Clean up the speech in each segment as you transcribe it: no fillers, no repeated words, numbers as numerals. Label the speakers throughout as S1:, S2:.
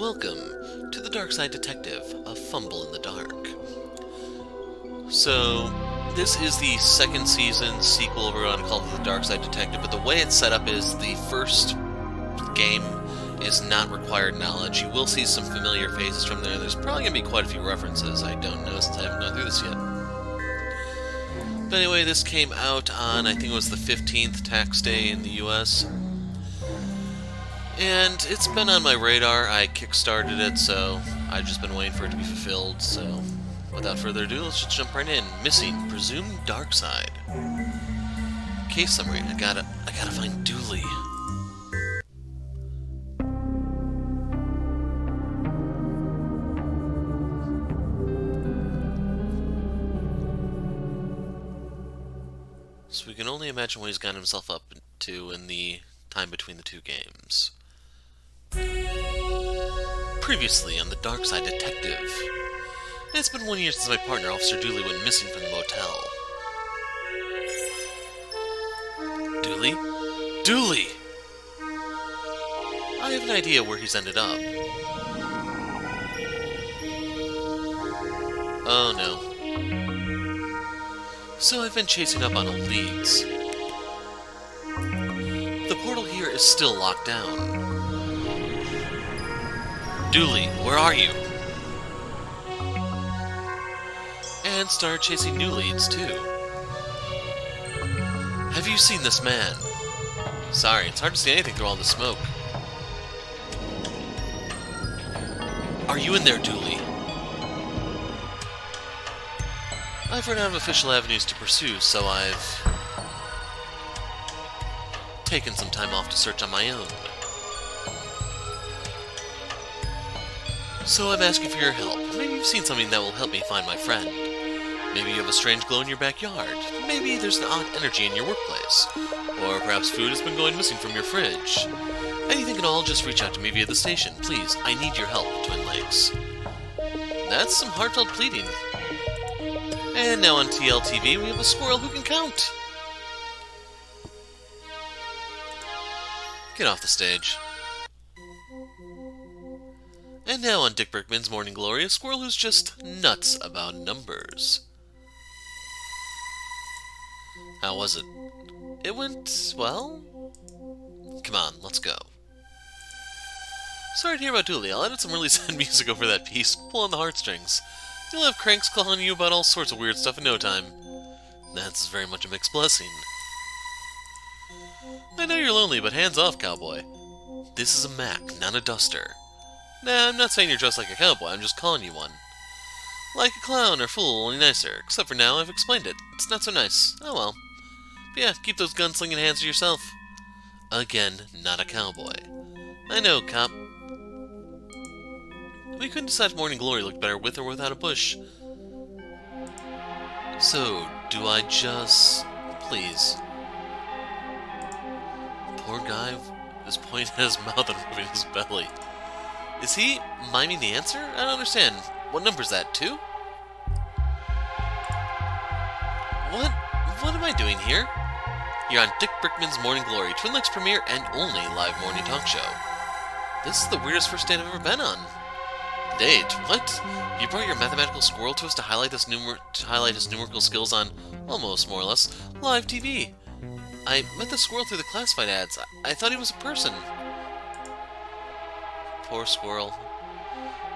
S1: welcome to the Darkside Detective, a Fumble in the Dark. So, this is the second season sequel, we're going to call it the Darkside Detective, but the way it's set up is the first game is not required knowledge. You will see some familiar faces from there. There's probably going to be quite a few references. I don't know since I haven't gone through this yet. But anyway, this came out on, I think it was the 15th tax day in the US. And it's been on my radar. I kickstarted it, so I've just been waiting for it to be fulfilled. So, without further ado, let's just jump right in. Missing, presumed Darkside. Case summary. I gotta find Dooley. So we can only imagine what he's gotten himself up to in the time between the two games. Previously on the Darkside Detective. It's been 1 year since my partner, Officer Dooley, went missing from the motel. Dooley? Dooley! I have an idea where he's ended up. Oh no. So I've been chasing up on old leads. The portal here is still locked down. Dooley, where are you? And started chasing new leads, too. Have you seen this man? Sorry, it's hard to see anything through all the smoke. Are you in there, Dooley? I've run out of official avenues to pursue, so I've taken some time off to search on my own. So I'm asking for your help. Maybe you've seen something that will help me find my friend. Maybe you have a strange glow in your backyard. Maybe there's an odd energy in your workplace. Or perhaps food has been going missing from your fridge. Anything at all, just reach out to me via the station. Please, I need your help, Twin Lakes. That's some heartfelt pleading. And now on TLTV, we have a squirrel who can count. Get off the stage. And now on Dick Brickman's Morning Glory, a squirrel who's just nuts about numbers. How was it? It went well? Come on, let's go. Sorry to hear about Dooley. I'll edit some really sad music over that piece, pull on the heartstrings. You'll have cranks calling you about all sorts of weird stuff in no time. That's very much a mixed blessing. I know you're lonely, but hands off, cowboy. This is a Mac, not a duster. Nah, I'm not saying you're dressed like a cowboy, I'm just calling you one. Like a clown or fool, only nicer. Except for now, I've explained it. It's not so nice. Oh well. But yeah, keep those gunslinging hands to yourself. Again, not a cowboy. I know, cop. We couldn't decide if Morning Glory looked better with or without a bush. So, do I just... please? Poor guy is pointing at his mouth and moving his belly. Is he miming the answer? I don't understand. What number is that, 2? What am I doing here? You're on Dick Brickman's Morning Glory, Twin Lakes premiere and only live morning talk show. This is the weirdest first date I've ever been on. Date? What? You brought your mathematical squirrel to us to highlight his numerical skills on, almost more or less, live TV. I met the squirrel through the classified ads. I thought he was a person. Poor squirrel.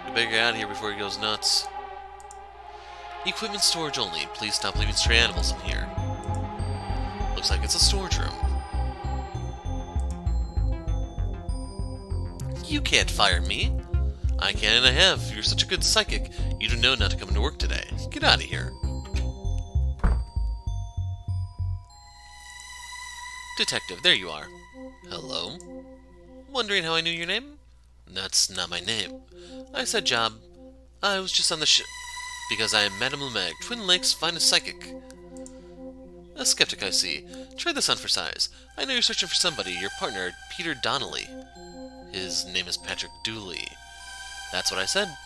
S1: We better get out of here before he goes nuts. Equipment storage only. Please stop leaving stray animals in here. Looks like it's a storage room. You can't fire me. I can and I have. You're such a good psychic. You don't know not to come into work today. Get out of here. Detective, there you are. Hello? Wondering how I knew your name? That's not my name. I said job. I was just on the because I am Madame Lemeg, Twin Lakes' finest psychic. A skeptic, I see. Try this on for size. I know you're searching for somebody, your partner, Peter Donnelly. His name is Patrick Dooley. That's what I said.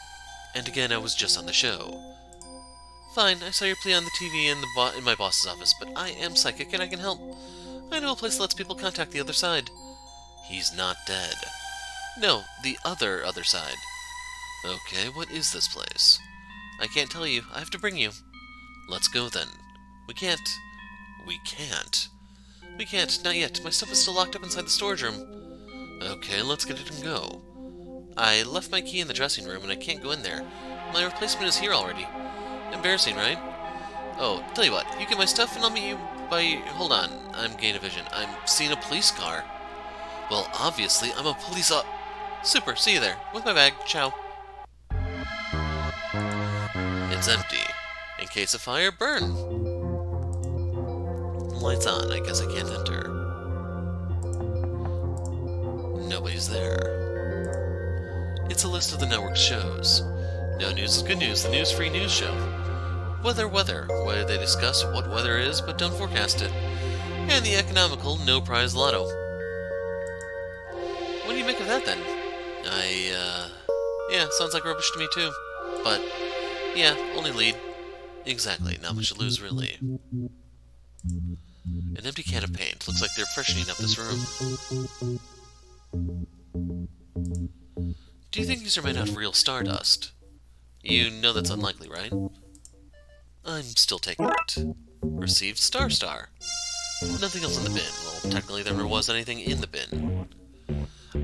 S1: And again, I was just on the show. Fine, I saw your plea on the TV in my boss's office, but I am psychic and I can help. I know a place that lets people contact the other side. He's not dead. No, the other side. Okay, what is this place? I can't tell you. I have to bring you. Let's go then. We can't. We can't. We can't. Not yet. My stuff is still locked up inside the storage room. Okay, let's get it and go. I left my key in the dressing room and I can't go in there. My replacement is here already. Embarrassing, right? Oh, tell you what. You get my stuff and I'll meet you by... Hold on. I'm gaining a vision. I'm seeing a police car. Well, obviously, I'm a police Super, see you there. With my bag. Ciao. It's empty. In case of fire, burn. Lights on. I guess I can't enter. Nobody's there. It's a list of the network's shows. No news is good news. The news-free news show. Weather. Where they discuss what weather is, but don't forecast it. And the economical no-prize lotto. What do you make of that, then? Yeah, sounds like rubbish to me, too. But, yeah, only lead. Exactly, not much to lose, really. An empty can of paint. Looks like they're freshening up this room. Do you think these are made out of real stardust? You know that's unlikely, right? I'm still taking it. Received Star. Nothing else in the bin. Well, technically there never was anything in the bin.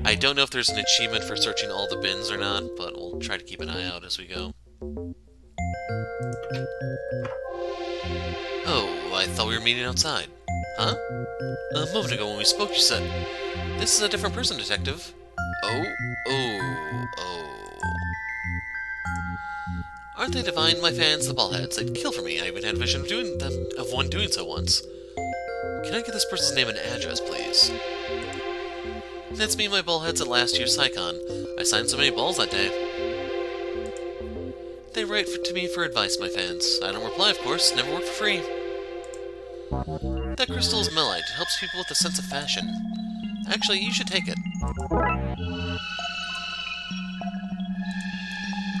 S1: I don't know if there's an achievement for searching all the bins or not, but we'll try to keep an eye out as we go. Oh, I thought we were meeting outside. Huh? A moment ago when we spoke you said... This is a different person, Detective. Oh. Aren't they divine, my fans, the ballheads? They'd kill for me. I even had a vision of one doing so once. Can I get this person's name and address, please? That's me and my ballheads at last year's PsyCon. I signed so many balls that day. They write to me for advice, my fans. I don't reply, of course. Never work for free. That crystal is melite. It helps people with a sense of fashion. Actually, you should take it.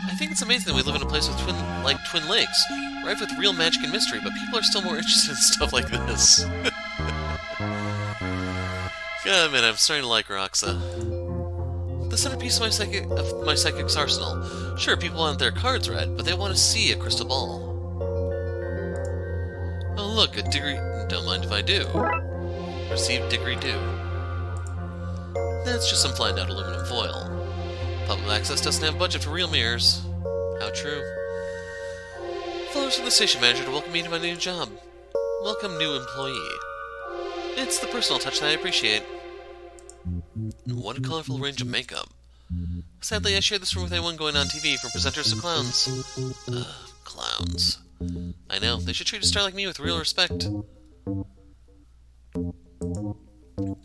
S1: I think it's amazing that we live in a place with Twin Lakes, rife with real magic and mystery, but people are still more interested in stuff like this. God, man, I'm starting to like Raxa. The centerpiece of my psychic's arsenal. Sure, people want their cards read, but they want to see a crystal ball. Oh, look, a degree... Don't mind if I do. Received degree due. That's just some flattened out aluminum foil. Public access doesn't have budget for real mirrors. How true. Flowers from the station manager to welcome me to my new job. Welcome, new employee. It's the personal touch that I appreciate. What a colorful range of makeup. Sadly, I share this room with anyone going on TV, from presenters to clowns. Clowns. I know, they should treat a star like me with real respect.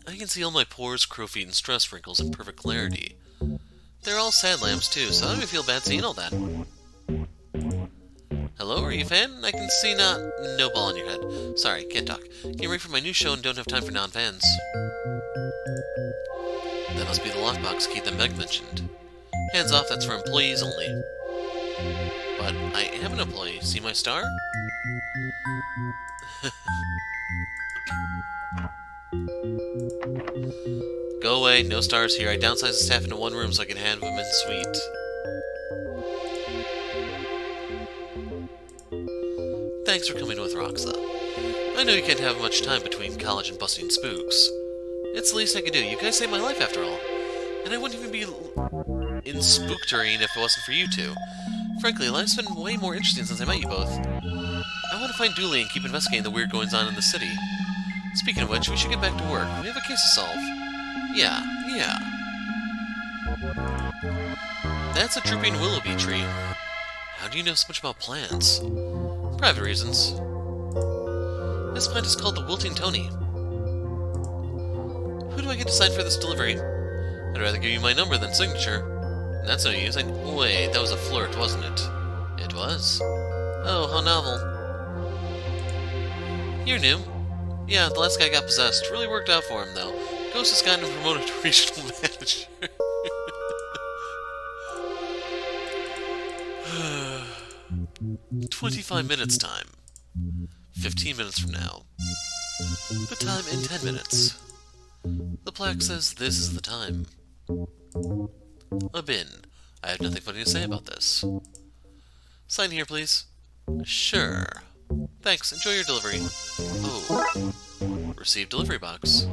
S1: I can see all my pores, crow feet, and stress wrinkles in perfect clarity. They're all sad lamps, too, so I don't even feel bad seeing all that. Hello, are you a fan? I can see no ball on your head. Sorry, can't talk. Getting ready for my new show and don't have time for non-fans. That must be the lockbox key that Meg mentioned. Hands off, that's for employees only. But I am an employee. See my star? Go away, no stars here. I downsized the staff into one room so I can have a men's suite. Thanks for coming with Raxa. I know you can't have much time between college and busting spooks. It's the least I could do. You guys saved my life after all. And I wouldn't even be in spookturing if it wasn't for you two. Frankly, life's been way more interesting since I met you both. I want to find Dooley and keep investigating the weird goings-on in the city. Speaking of which, we should get back to work. We have a case to solve. Yeah. That's a drooping willoughby tree. How do you know so much about plants? Private reasons. This plant is called the Wilting Tony. Who do I get to sign for this delivery? I'd rather give you my number than signature. That's no use. Wait, that was a flirt, wasn't it? It was? Oh, how novel. You're new. Yeah, the last guy got possessed. Really worked out for him, though. Ghost has gotten him promoted to regional manager. 25 minutes time. 15 minutes from now. The time in 10 minutes. The plaque says this is the time. A bin. I have nothing funny to say about this. Sign here, please. Sure. Thanks. Enjoy your delivery. Oh. Received delivery box.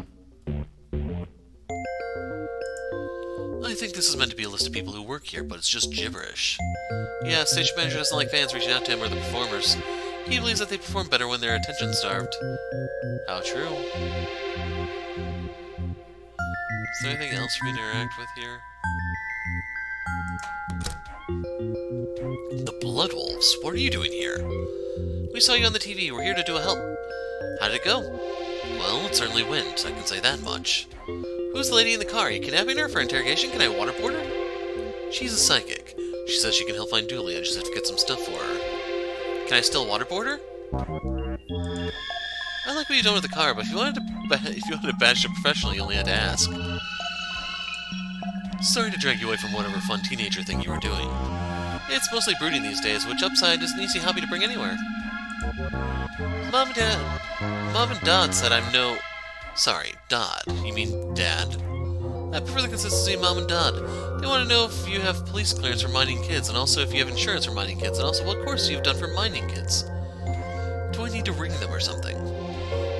S1: I think this is meant to be a list of people who work here, but it's just gibberish. Yeah, station manager doesn't like fans reaching out to him or the performers. He believes that they perform better when they're attention-starved. How true. Is there anything else for me to interact with here? The Blood Wolves, what are you doing here? We saw you on the TV, we're here to do a help. How did it go? Well, it certainly went, I can say that much. Who's the lady in the car? Are you kidnapping her for interrogation? Can I waterboard her? She's a psychic. She says she can help find Dooley, I just have to get some stuff for her. Can I still waterboard her? I like what you've done with the car, but if you wanted to bash it professionally, you only had to ask. Sorry to drag you away from whatever fun teenager thing you were doing. It's mostly brooding these days, which upside is an easy hobby to bring anywhere. Mom and Dad said I'm no... Sorry, Dad. You mean Dad? I prefer the consistency of Mom and Dad. They want to know if you have police clearance for minding kids, and also if you have insurance for minding kids, and also what course you've done for minding kids. Do I need to ring them or something?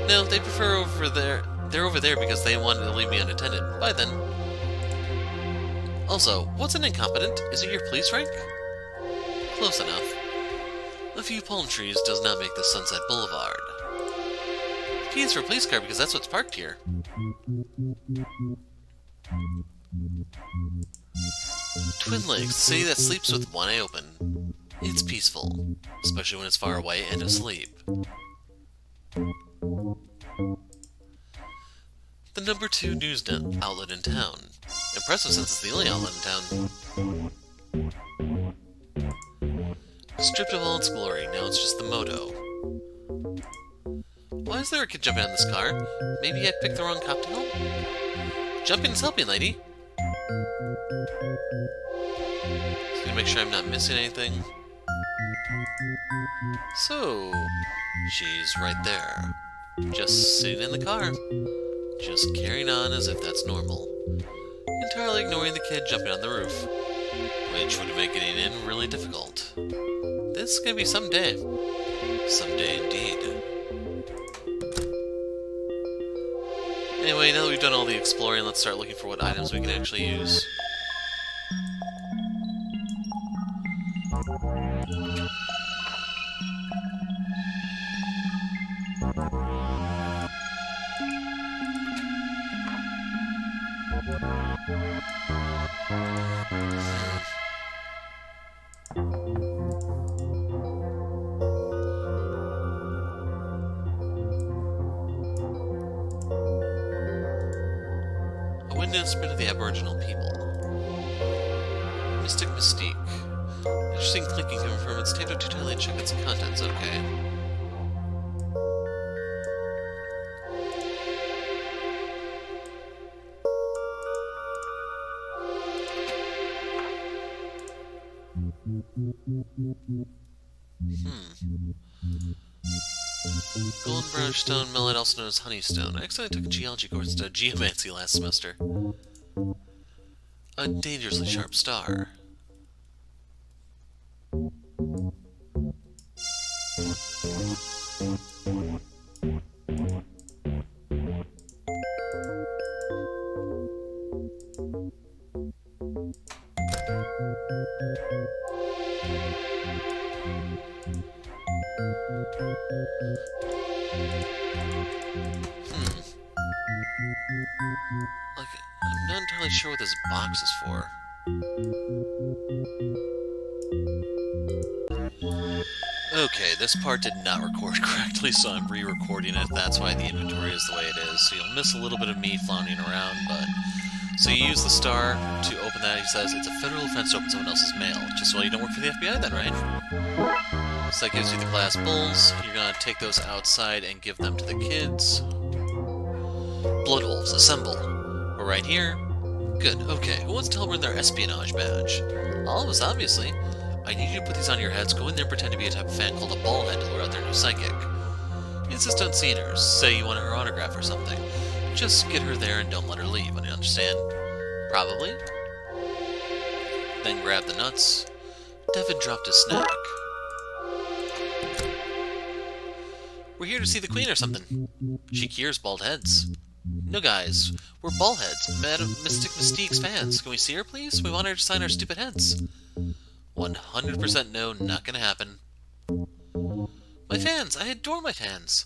S1: No, they prefer over there. They're over there because they wanted to leave me unattended. Bye then. Also, what's an incompetent? Is it your police rank? Close enough. A few palm trees does not make this Sunset Boulevard. P is for police car because that's what's parked here. Twin Lakes, the city that sleeps with one eye open. It's peaceful, especially when it's far away and asleep. The number 2 news outlet in town. Impressive since it's the only outlet in town. Stripped of all its glory, now it's just the moto. Why is there a kid jumping on this car? Maybe I picked the wrong cop to help? Jumping is helping, lady! Just gonna make sure I'm not missing anything. So, she's right there. Just sitting in the car. Just carrying on as if that's normal. Entirely ignoring the kid jumping on the roof. Which would make getting in really difficult. This is gonna be some day. Someday indeed. Anyway, now that we've done all the exploring, let's start looking for what items we can actually use. Instrument of the Aboriginal people. Mystic Mystique. Interesting clinking coming from its tape. To totally check its contents. Okay. Golden brown stone millet, also known as honeystone. I accidentally took a geology course instead of geomancy last semester. A dangerously sharp star. I'm not entirely sure what this box is for. Okay, this part did not record correctly, so I'm re-recording it. That's why the inventory is the way it is. So you'll miss a little bit of me floundering around, but... So you use the star to open that. He says, it's a federal offense to open someone else's mail. Just well, you don't work for the FBI then, right? So that gives you the glass bowls. You're gonna take those outside and give them to the kids. Blood Wolves, assemble. We're right here. Good, okay. Who wants to help earn their espionage badge? All of us, obviously. I need you to put these on your heads, go in there and pretend to be a type of fan called a ball head to lure out their new psychic. Insist on seeing her. Say you want her autograph or something. Just get her there and don't let her leave, understand? Probably? then grabbed the nuts. Devin dropped his snack. We're here to see the Queen or something. She cures bald heads. No, guys. We're ballheads. Madam Mystic Mystique's fans. Can we see her, please? We want her to sign our stupid heads. 100% no, not gonna happen. My fans! I adore my fans!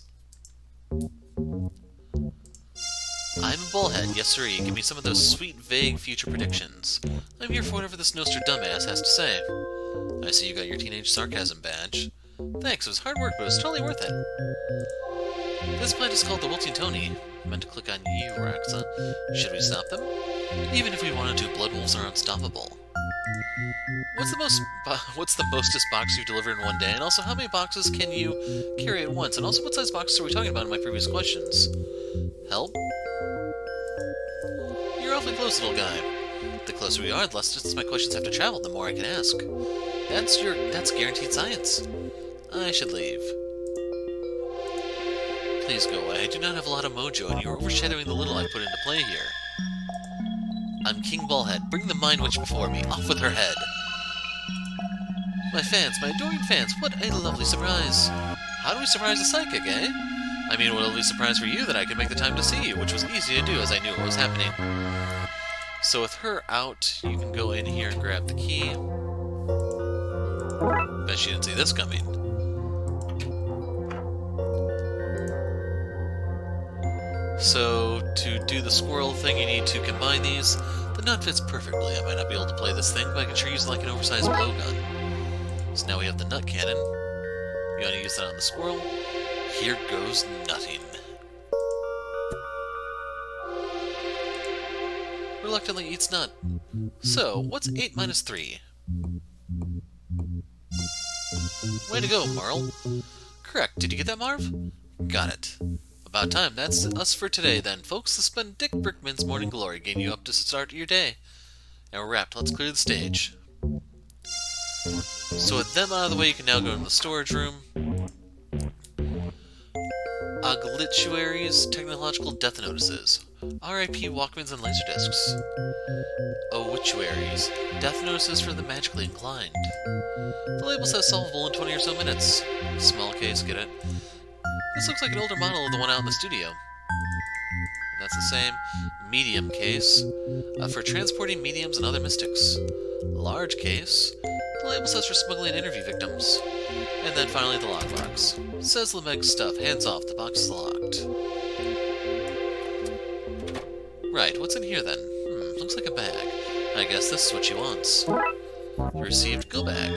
S1: I'm a ballhead, yes sirree. Give me some of those sweet, vague future predictions. I'm here for whatever this Nostra dumbass has to say. I see you got your teenage sarcasm badge. Thanks, it was hard work, but it was totally worth it. This plant is called the Wilting Tony. I meant to click on you, Raxa. Should we stop them? Even if we wanted to, blood wolves are unstoppable. What's the mostest box you've delivered in one day? And also, how many boxes can you carry at once? And also, what size boxes are we talking about in my previous questions? Help? You're awfully close, little guy. The closer we are, the less distance my questions have to travel, the more I can ask. That's guaranteed science. I should leave. Please go away. I do not have a lot of mojo, and you are overshadowing the little I put into play here. I'm King Ballhead. Bring the Mind Witch before me. Off with her head. My fans, my adoring fans, what a lovely surprise. How do we surprise a psychic, eh? I mean, what a lovely surprise for you that I could make the time to see you, which was easy to do as I knew what was happening. So with her out, you can go in here and grab the key. Bet she didn't see this coming. So, to do the squirrel thing, you need to combine these. The nut fits perfectly. I might not be able to play this thing, but I can sure use it like an oversized blowgun. So now we have the nut cannon. You want to use that on the squirrel? Here goes nutting. Reluctantly eats nut. So, what's 8 minus 3? Way to go, Marl. Correct. Did you get that, Marv? Got it. About time. That's us for today, then, folks. This has been Dick Brickman's Morning Glory, getting you up to start your day. Now we're wrapped. Let's clear the stage. So with them out of the way, you can now go into the storage room. Oglituaries, technological death notices. R.I.P. Walkmans and Laserdiscs. Obituaries, death notices for the magically inclined. The label says solvable in 20 or so minutes. Small case, get it? This looks like an older model of the one out in the studio. That's the same. Medium case, for transporting mediums and other mystics. Large case, the label says for smuggling interview victims. And then finally the lockbox. Says Lemeg's stuff, hands off, the box is locked. Right, what's in here then? Looks like a bag. I guess this is what she wants. You received go bag.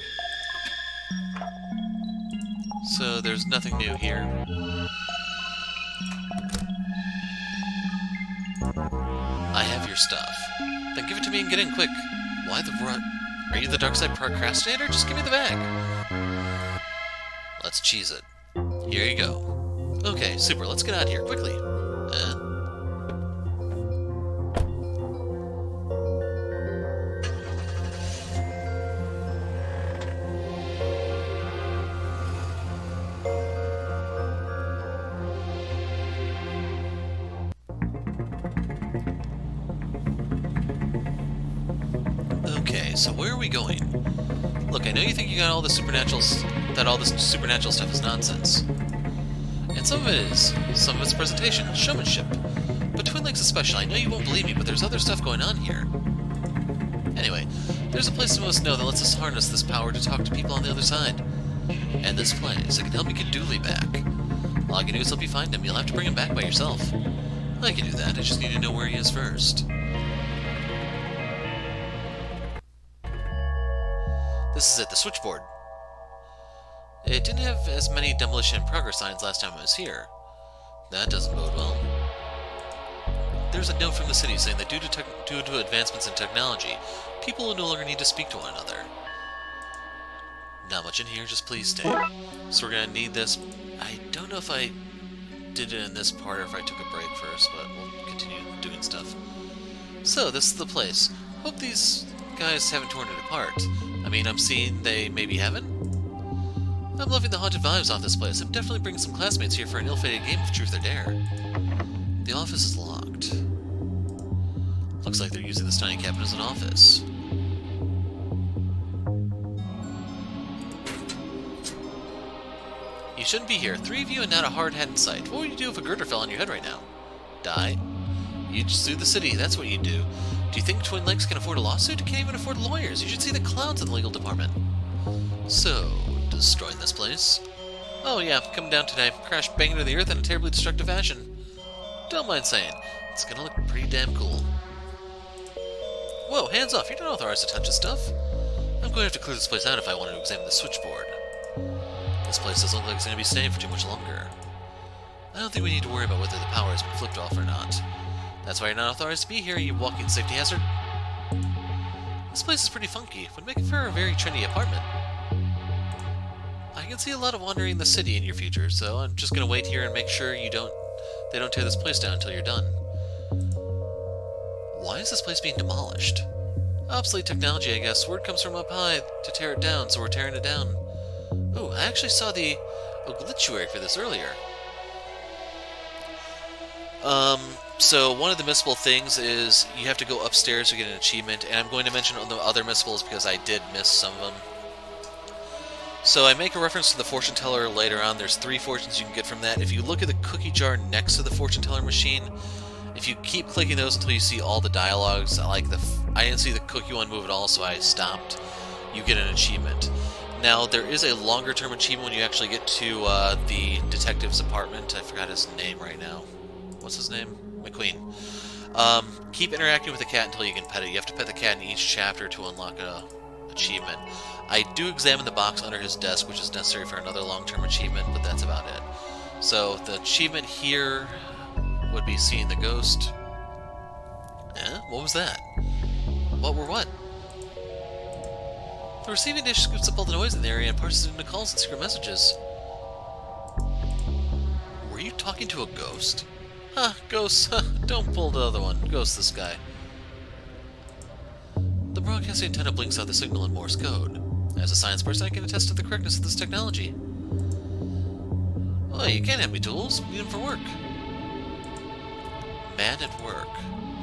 S1: So there's nothing new here. I have your stuff. Then give it to me and get in quick. Why the run? Are you the Darkside procrastinator? Just give me the bag. Let's cheese it. Here you go. Okay, super. Let's get out of here quickly. Okay, so where are we going? Look, I know you think you got all the supernatural stuff is nonsense. And some of it is. Some of it's presentation, showmanship. But Twin Lakes is special. I know you won't believe me, but there's other stuff going on here. Anyway, there's a place some of us know that lets us harness this power to talk to people on the other side. And this place, it can help me get Dooley back. All I can do is help you find him. You'll have to bring him back by yourself. I can do that. I just need to know where he is first. This is it, the switchboard. It didn't have as many demolition and progress signs last time I was here. That doesn't bode well. There's a note from the city saying that due to advancements in technology, people will no longer need to speak to one another. Not much in here, just please stay. So we're gonna need this. I don't know if I did it in this part or if I took a break first, but we'll continue doing stuff. So, this is the place. Hope these guys haven't torn it apart. I mean, I'm seeing they maybe haven't. I'm loving the haunted vibes off this place. I'm definitely bringing some classmates here for an ill-fated game of Truth or Dare. The office is locked. Looks like they're using this tiny cabin as an office. shouldn't be here. 3 of you and not a hard head in sight. What would you do if a girder fell on your head right now? Die? You'd sue the city, that's what you'd do. Do you think Twin Lakes can afford a lawsuit? You can't even afford lawyers. You should see the clowns in the legal department. So, destroying this place? Oh yeah, coming down today. Crash bang into the earth in a terribly destructive fashion. Don't mind saying, it's gonna look pretty damn cool. Whoa, hands off, you're not authorized to touch this stuff. I'm going to have to clear this place out if I want to examine the switchboard. This place doesn't look like it's going to be staying for too much longer. I don't think we need to worry about whether the power has been flipped off or not. That's why you're not authorized to be here, you walking safety hazard. This place is pretty funky. Would make it for a very trendy apartment. I can see a lot of wandering in the city in your future, so I'm just going to wait here and make sure they don't tear this place down until you're done. Why is this place being demolished? Obsolete technology, I guess. Word comes from up high to tear it down, so we're tearing it down. Ooh, I actually saw the obituary for this earlier. So one of the missable things is you have to go upstairs to get an achievement, and I'm going to mention the other missables because I did miss some of them. So I make a reference to the fortune teller later on. There's 3 fortunes you can get from that. If you look at the cookie jar next to the fortune teller machine, if you keep clicking those until you see all the dialogues, I didn't see the cookie one move at all, so I stopped. You get an achievement. Now, there is a longer-term achievement when you actually get to the detective's apartment. I forgot his name right now. What's his name? McQueen. Keep interacting with the cat until you can pet it. You have to pet the cat in each chapter to unlock an achievement. I do examine the box under his desk, which is necessary for another long-term achievement, but that's about it. So, the achievement here would be seeing the ghost. Eh? What was that? What were what? The receiving dish scoops up all the noise in the area and parses it into calls and secret messages. Were you talking to a ghost? Huh, ghosts. Huh, don't pull the other one. Ghost this guy. The broadcasting antenna blinks out the signal in Morse code. As a science person, I can attest to the correctness of this technology. Oh, you can't have me tools. We need them for work. Man at work.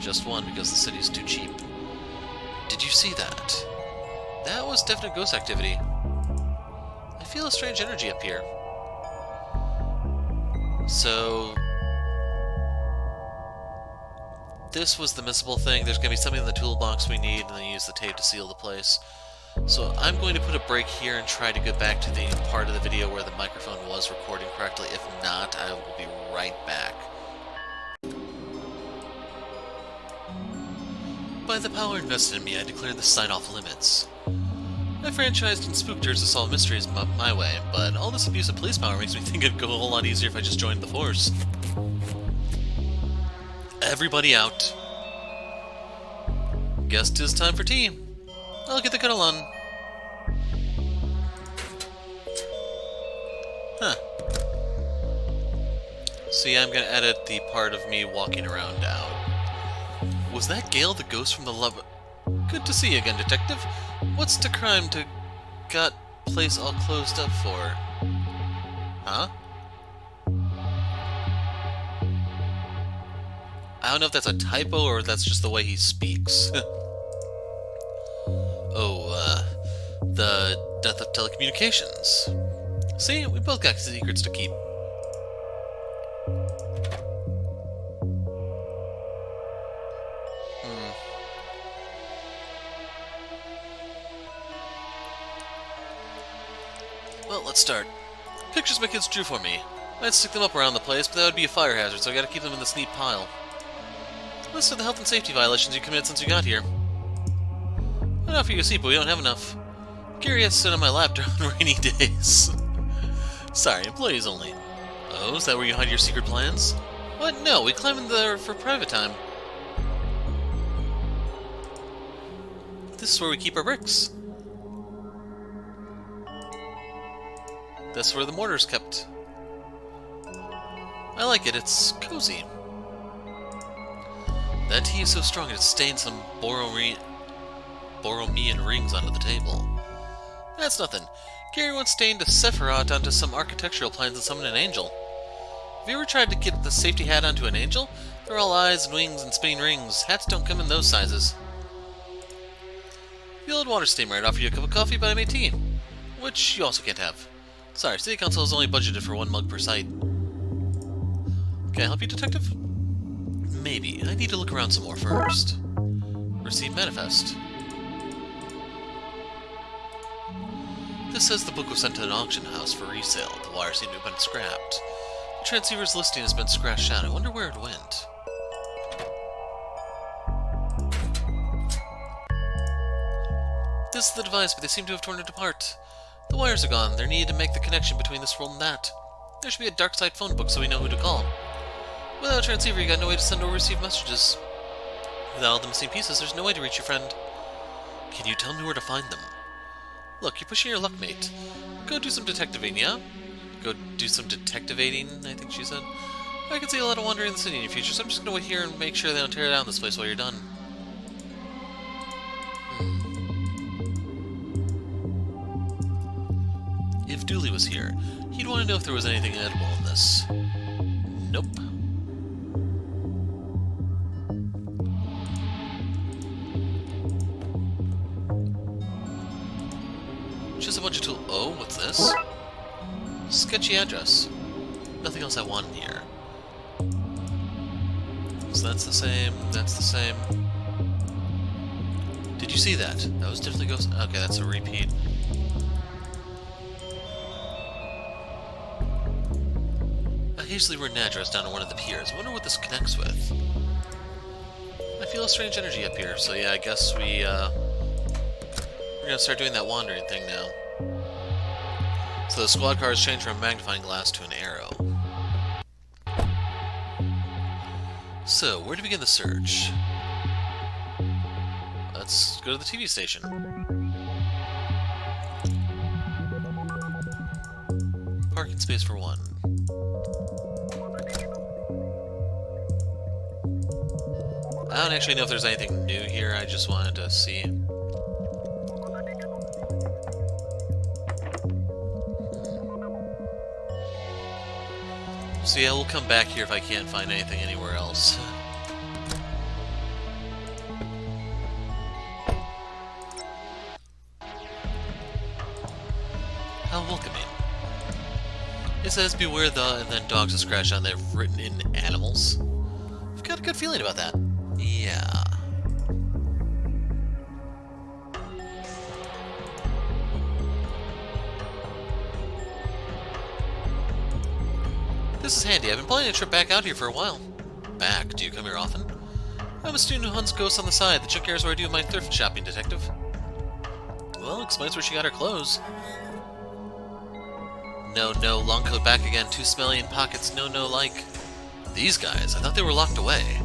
S1: Just one because the city's too cheap. Did you see that? That was definite ghost activity. I feel a strange energy up here. So, this was the missable thing. There's going to be something in the toolbox we need, and then use the tape to seal the place. So I'm going to put a break here and try to get back to the part of the video where the microphone was recording correctly. If not, I will be right back. By the power invested in me, I declare the sign-off limits. I franchised and spooked her to solve mysteries my way, but all this abuse of police power makes me think it'd go a whole lot easier if I just joined the force. Everybody out. Guess 'tis time for tea. I'll get the kettle on. Huh. See, I'm gonna edit the part of me walking around out. Was that Gale the ghost from the love... Good to see you again, detective. What's the crime to got place all closed up for? Huh? I don't know if that's a typo or if that's just the way he speaks. The death of telecommunications. See, we both got secrets to keep. Well, let's start. Pictures my kids drew for me. I'd stick them up around the place, but that would be a fire hazard, so I gotta keep them in this neat pile. List of the health and safety violations you committed since you got here. I'd offer you a seat, but we don't have enough. Gary has to sit on my lap during rainy days. Sorry, employees only. Oh, is that where you hide your secret plans? What? No, we climb in there for private time. This is where we keep our bricks. This is where the mortar's kept. I like it, it's cozy. That tea is so strong it stained some Borromean rings onto the table. That's nothing. Gary once stained a Sephiroth onto some architectural plans and summoned an angel. Have you ever tried to get the safety hat onto an angel? They're all eyes and wings and spinning rings. Hats don't come in those sizes. The old water steamer. I'd offer you a cup of coffee, but I made tea. Which you also can't have. Sorry, City Council has only budgeted for 1 mug per site. Can I help you, Detective? Maybe. I need to look around some more first. Receive manifest. This says the book was sent to an auction house for resale. The wires seem to have been scrapped. The transceiver's listing has been scratched out. I wonder where it went. This is the device, but they seem to have torn it apart. The wires are gone. They're needed to make the connection between this world and that. There should be a Darkside phone book so we know who to call. Without a transceiver, you got no way to send or receive messages. Without all the missing pieces, there's no way to reach your friend. Can you tell me where to find them? Look, you're pushing your luck, mate. Go do some detectiving, yeah? Go do some detectivating, I think she said. I can see a lot of wandering in the city in your future, so I'm just gonna wait here and make sure they don't tear down this place while you're done. If Dooley was here, he'd want to know if there was anything edible in this. Nope. Just a bunch of tools. Oh, what's this? Sketchy address. Nothing else I want in here. So that's the same, that's the same. Did you see that? That was definitely Ghost. Okay, that's a repeat. A hastily written address down on one of the piers. I wonder what this connects with. I feel a strange energy up here, so yeah, I guess we're gonna start doing that wandering thing now. So the squad cars change from a magnifying glass to an arrow. So, where to begin the search? Let's go to the TV station. Parking space for 1. I don't actually know if there's anything new here, I just wanted to see. So yeah, we'll come back here if I can't find anything anywhere else. How welcoming. It says beware the, and then dogs are scratched on there, written in animals. I've got a good feeling about that. Yeah. This is handy. I've been planning a trip back out here for a while. Back? Do you come here often? I'm a student who hunts ghosts on the side. The junkyard is where I do my thrift shopping, Detective. Well, explains where she got her clothes. No, long coat back again. Too smelly in pockets. No, like... These guys, I thought they were locked away.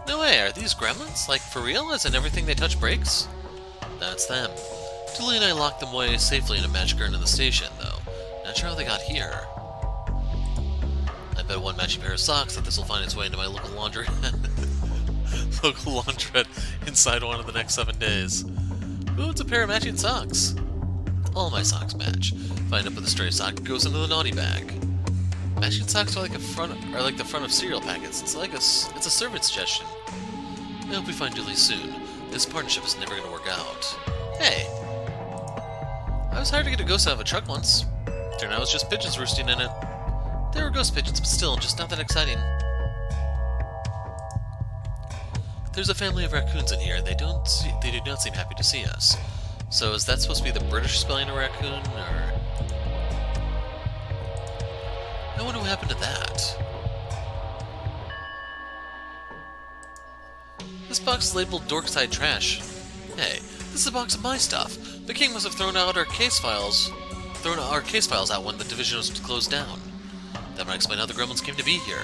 S1: No way, are these gremlins? Like, for real? As in everything they touch breaks? That's them. Dooley and I locked them away safely in a magic urn in the station, though. Not sure how they got here. I bet one matching pair of socks that this will find its way into my local laundry. Local laundrette inside one of the next 7 days. Ooh, it's a pair of matching socks. All my socks match. If I end up with a stray sock, it goes into the naughty bag. Matching socks are like the front of cereal packets. It's a servant suggestion. I hope we find Dooley soon. This partnership is never gonna work out. Hey! I was hired to get a ghost out of a truck once. Turned out it was just pigeons roosting in it. There were ghost pigeons, but still, just not that exciting. There's a family of raccoons in here, and they do not seem happy to see us. So is that supposed to be the British spelling of raccoon, or... I wonder what happened to that. This box is labeled Darkside trash. Hey, this is a box of my stuff. The king must have thrown our case files out when the division was closed down. That might explain how the gremlins came to be here.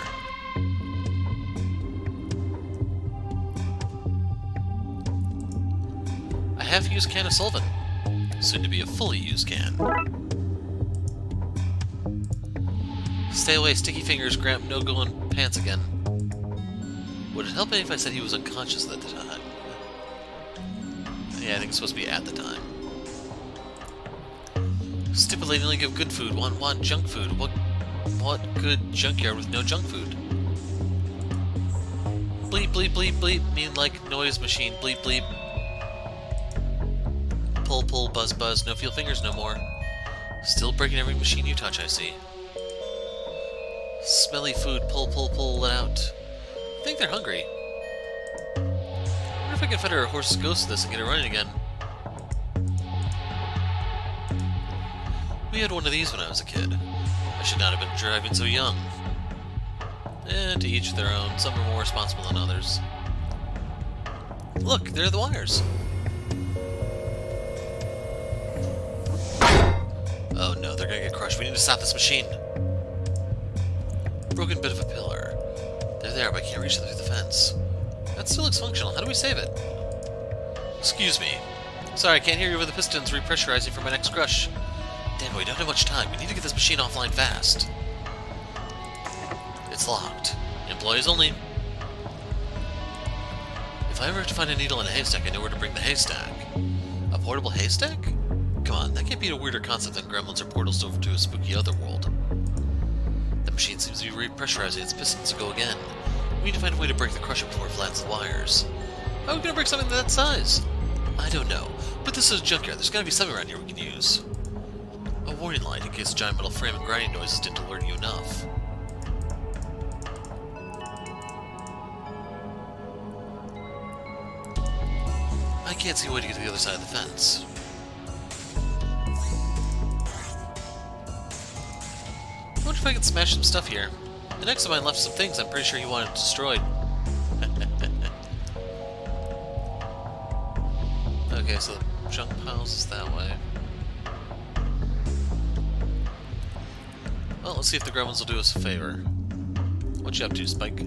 S1: A half-used can of solvent. Soon to be a fully used can. Stay away, sticky fingers, Gramp, no going pants again. Would it help any if I said he was unconscious at the time? Yeah, I think it's supposed to be at the time. Stipulating only give good food, want junk food. What good junkyard with no junk food? Bleep, bleep, bleep, bleep, mean like noise machine, bleep, bleep. Pull, pull, buzz, buzz, no feel fingers no more. Still breaking every machine you touch, I see. Smelly food, pull it out. I think they're hungry. I wonder if I can fetter a horse's ghost to this and get it running again. We had one of these when I was a kid. I should not have been driving so young. To each their own. Some are more responsible than others. Look, there are the wires. Oh no, they're gonna get crushed. We need to stop this machine. Broken bit of a pillar. They're there, but I can't reach them through the fence. That still looks functional. How do we save it? Excuse me. Sorry, I can't hear you over the pistons repressurizing for my next crush. Damn, we don't have much time. We need to get this machine offline fast. It's locked. Employees only. If I ever have to find a needle in a haystack, I know where to bring the haystack. A portable haystack? Come on, that can't be a weirder concept than gremlins or portals over to a spooky otherworld. The machine seems to be repressurizing its pistons to go again. We need to find a way to break the crusher before it flattens the wires. How are we going to break something that size? I don't know, but this is a junkyard. There's got to be something around here we can use. A warning light in case the giant metal frame and grinding noises didn't alert you enough. I can't see a way to get to the other side of the fence. I wonder if I can smash some stuff here. The next of mine left some things I'm pretty sure he wanted destroyed. Okay, so the junk piles is that way. Well, let's see if the gremlins will do us a favor. What you up to, Spike?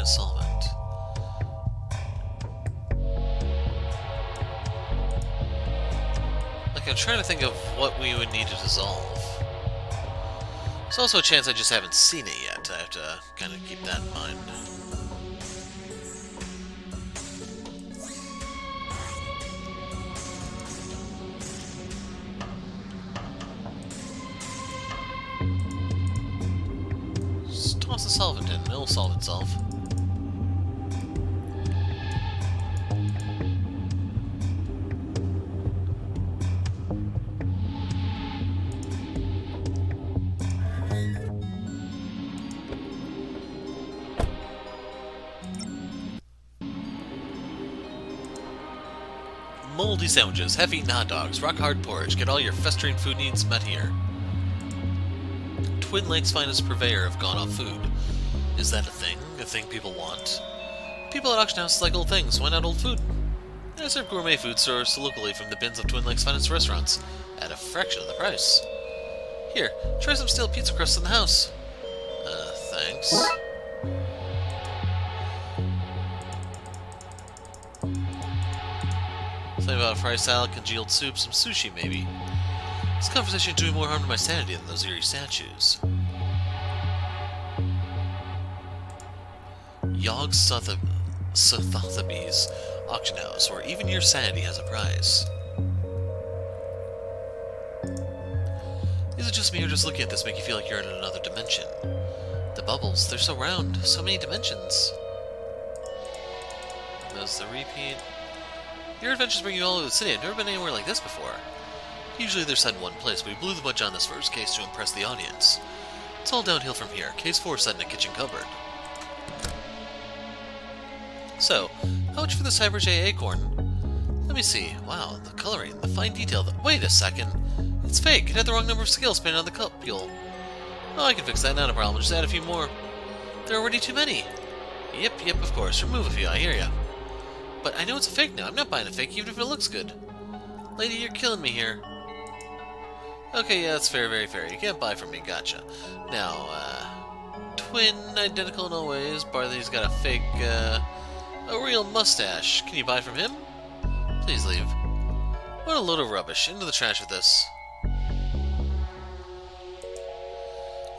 S1: Solvent. Like, I'm trying to think of what we would need to dissolve. There's also a chance I just haven't seen it yet. I have to kind of keep that in mind. Just toss the solvent in, it'll solve itself. Moldy sandwiches, half-eaten hot dogs, rock-hard porridge. Get all your festering food needs met here. Twin Lakes' finest purveyor of gone-off food. Is that a thing? A thing people want? People at auction houses like old things. Why not old food? I serve gourmet food sourced locally from the bins of Twin Lakes' finest restaurants at a fraction of the price. Here, try some stale pizza crusts in the house. Thanks. Something about a fried salad, congealed soup, some sushi, maybe. This conversation is doing more harm to my sanity than those eerie statues. Yogg Sotheby's auction house, where even your sanity has a price. Is it just me or just looking at this make you feel like you're in another dimension? The bubbles, they're so round, so many dimensions. There's the repeat. Your adventures bring you all over the city. I've never been anywhere like this before. Usually they're set in one place, but we blew the bunch on this first case to impress the audience. It's all downhill from here. Case 4 set in a kitchen cupboard. So, how much for the Cyber J acorn? Let me see. Wow, the coloring, the fine detail. Wait a second. It's fake. It had the wrong number of scales painted on the cupule. Oh, I can fix that. Not a problem. Just add a few more. There are already too many. Yep, of course. Remove a few. I hear ya. But I know it's a fake now. I'm not buying a fake, even if it looks good. Lady, you're killing me here. Okay, yeah, that's fair, very fair. You can't buy from me, gotcha. Now, twin, identical in all ways. Barley's got a fake, a real mustache. Can you buy from him? Please leave. What a load of rubbish. Into the trash with this.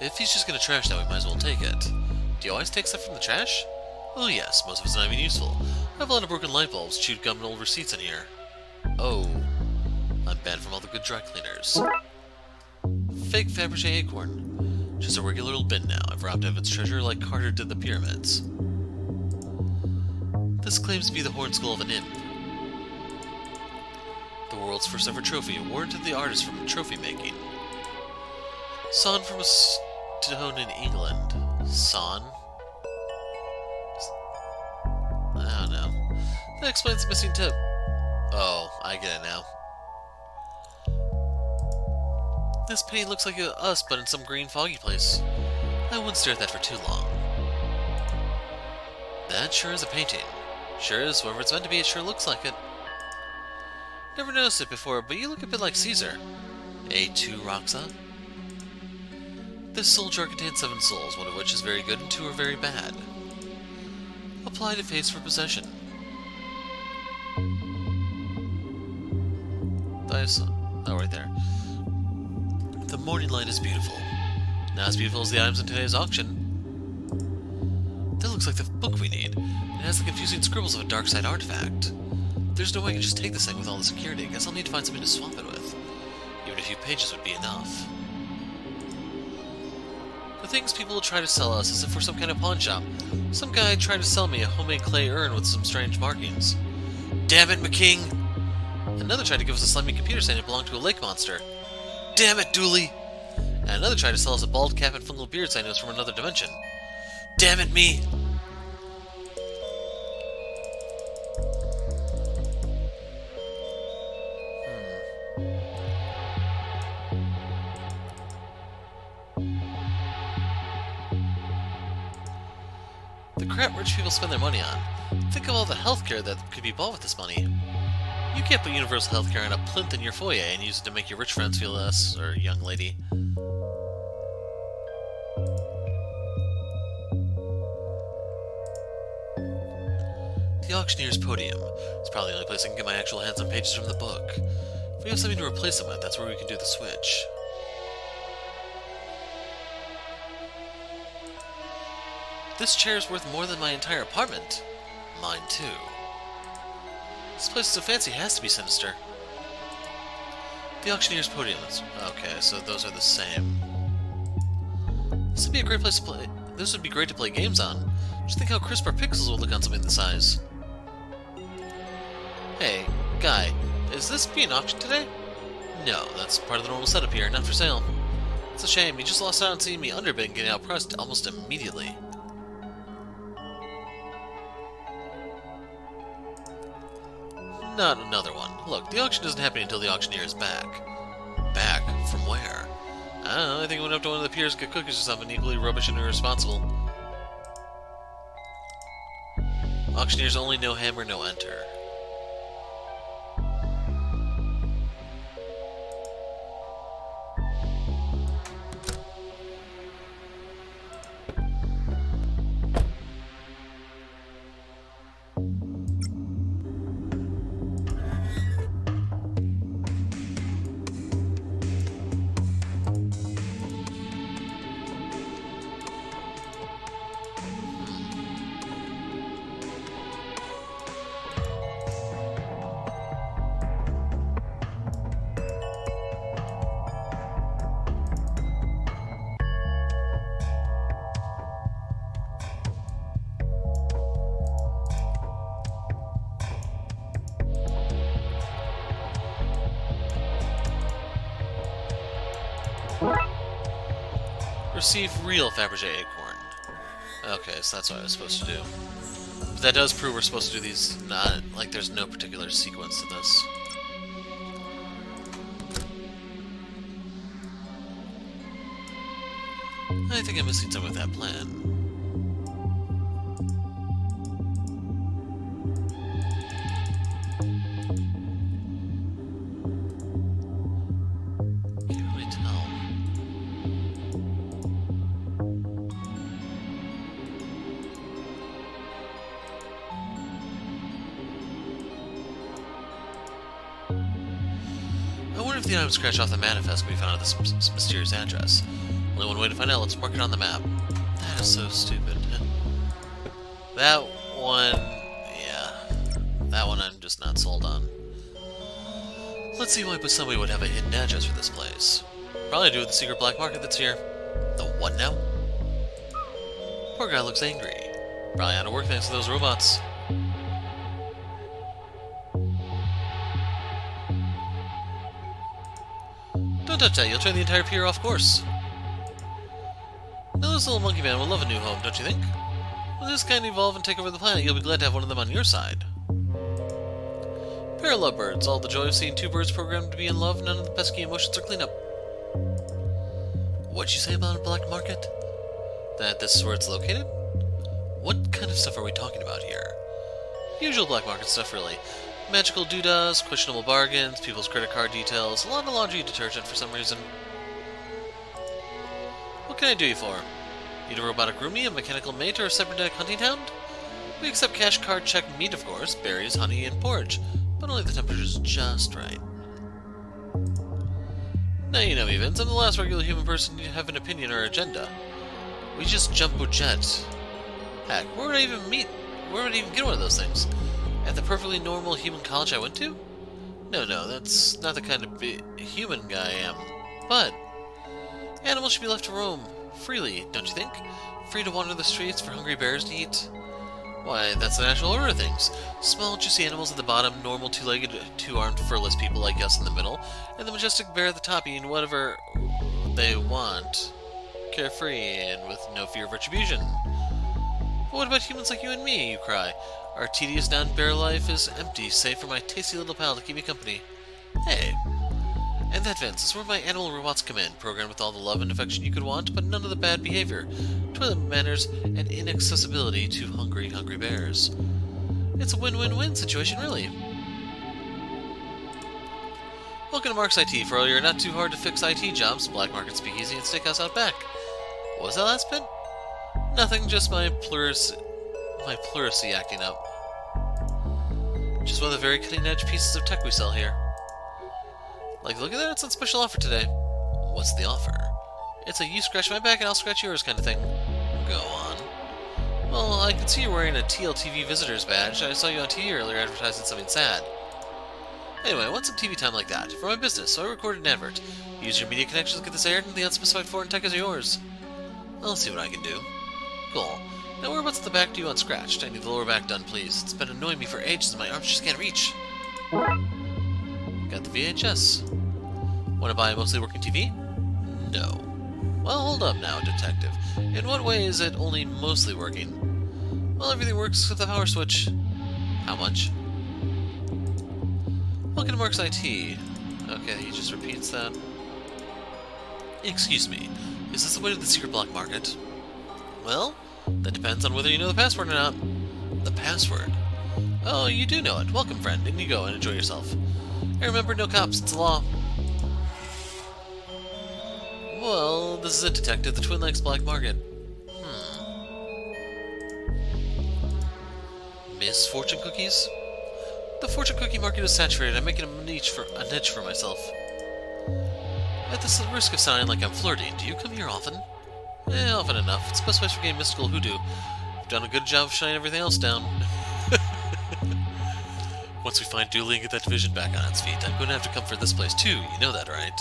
S1: If he's just gonna trash that, we might as well take it. Do you always take stuff from the trash? Oh yes, most of it's not even useful. I have a lot of broken light bulbs, chewed gum, and old receipts in here. Oh, I'm banned from all the good dry cleaners. Fake Fabergé acorn. Just a regular little bin now. I've robbed of its treasure like Carter did the pyramids. This claims to be the horn skull of an imp. The world's first ever trophy, awarded to the artist from trophy making. Sawn from a stone in England. Sawn? I don't know. That explains the missing tip. Oh, I get it now. This painting looks like us, but in some green foggy place. I wouldn't stare at that for too long. That sure is a painting. Sure is, whoever it's meant to be, it sure looks like it. Never noticed it before, but you look a bit like Caesar. A2 Raxa? This soul jar contains 7 souls, one of which is very good and 2 are very bad. Apply to face for possession. Dice. Oh, right there. The morning light is beautiful. Not as beautiful as the items in today's auction. That looks like the book we need. It has the confusing scribbles of a Darkside artifact. There's no way I can just take this thing with all the security. I guess I'll need to find something to swap it with. Even a few pages would be enough. The things people will try to sell us as if we're some kind of pawn shop. Some guy tried to sell me a homemade clay urn with some strange markings. Damn it, McQueen! Another tried to give us a slimy computer saying it belonged to a lake monster. Damn it, Dooley! And another tried to sell us a bald cap and fungal beard saying it was from another dimension. Damn it, me! The crap rich people spend their money on. Think of all the healthcare that could be bought with this money. You can't put universal healthcare on a plinth in your foyer and use it to make your rich friends feel less, or young lady. The auctioneer's podium. It's probably the only place I can get my actual hands on pages from the book. If we have something to replace them with, that's where we can do the switch. This chair is worth more than my entire apartment. Mine too. This place is so fancy, it has to be sinister. The auctioneer's podium. Okay, so those are the same. This would be a great place to play. This would be great to play games on. Just think how crisp our pixels would look on something this size. Hey, guy, is this being auctioned today? No, that's part of the normal setup here, not for sale. It's a shame, you just lost out on seeing me underbid and getting outpriced almost immediately. Not another one. Look, the auction doesn't happen until the auctioneer is back. Back? From where? I don't know, I think I went up to one of the piers to get cookies or something equally rubbish and irresponsible. Auctioneers only no hammer, no enter. Receive real Fabergé acorn. Okay, so that's what I was supposed to do. But that does prove we're supposed to do these, not, like there's no particular sequence to this. I think I'm missing some with that plan. I wonder if the item scratched off the manifest we found at this mysterious address. Only one way to find out. Let's mark it on the map. That is so stupid. That one... yeah. That one I'm just not sold on. Let's see why somebody would have a hidden address for this place. Probably to do with the secret black market that's here. The what now? Poor guy looks angry. Probably out of work thanks to those robots. Don't touch that, you'll turn the entire pier off course. Now this little monkey man will love a new home, don't you think? When this kind evolve and take over the planet, you'll be glad to have one of them on your side. Pair of lovebirds, all the joy of seeing two birds programmed to be in love, none of the pesky emotions or cleanup. What'd you say about a black market? That this is where it's located? What kind of stuff are we talking about here? Usual black market stuff, really. Magical doodahs, questionable bargains, people's credit card details, a lot of laundry detergent for some reason. What can I do you for? Need a robotic roomie, a mechanical mate, or a cybernetic hunting hound? We accept cash card check meat, of course, berries, honey, and porridge, but only if the temperature's just right. Now you know me, Vince. I'm the last regular human person to have an opinion or agenda. We just jumbo jet. Heck, where would I even meet? Where would I even get one of those things? At the perfectly normal human college I went to? No, that's not the kind of human guy I am. But animals should be left to roam freely, don't you think? Free to wander the streets for hungry bears to eat. Why, that's the natural order of things. Small, juicy animals at the bottom, normal, two-legged, two-armed, furless people like us in the middle, and the majestic bear at the top eating whatever they want. Carefree and with no fear of retribution. But what about humans like you and me, you cry? Our tedious non-bear life is empty, save for my tasty little pal to keep me company. Hey. And that, Vince, is where my animal robots come in, programmed with all the love and affection you could want, but none of the bad behavior, toilet manners, and inaccessibility to hungry bears. It's a win-win-win situation, really. Welcome to Mark's IT for all your not-too-hard-to-fix IT jobs, black market speakeasy, and steakhouse out back. What was that last bit? Nothing, just my pleurisy acting up. Just one of the very cutting-edge pieces of tech we sell here. Like, look at that, it's on special offer today. What's the offer? It's a you scratch my back and I'll scratch yours kind of thing. Go on. Well, I can see you're wearing a TLTV visitor's badge. I saw you on TV earlier advertising something sad. Anyway, I want some TV time like that. For my business, so I recorded an advert. Use your media connections to get this aired, and the unspecified foreign tech is yours. I'll see what I can do. Cool. Now whereabouts at the back do you want scratched? I need the lower back done, please. It's been annoying me for ages and my arms just can't reach. Got the VHS. Want to buy a mostly working TV? No. Well, hold up now, detective. In what way is it only mostly working? Well, everything works except the power switch. How much? Welcome to Mark's IT. Okay, he just repeats that. Excuse me, is this the way to the secret black market? Well, that depends on whether you know the password or not. The password? Oh, you do know it. Welcome, friend. In you go and enjoy yourself. Hey, remember, no cops. It's the law. Well, this is it, detective. The Twin Lakes black market. Miss Fortune Cookies? The fortune cookie market is saturated. I'm making a niche for myself. At the risk of sounding like I'm flirting, do you come here often? Often enough. It's the best place for getting mystical hoodoo. I've done a good job of shutting everything else down. Once we find Dooley and get that division back on its feet, I'm going to have to come for this place too. You know that, right?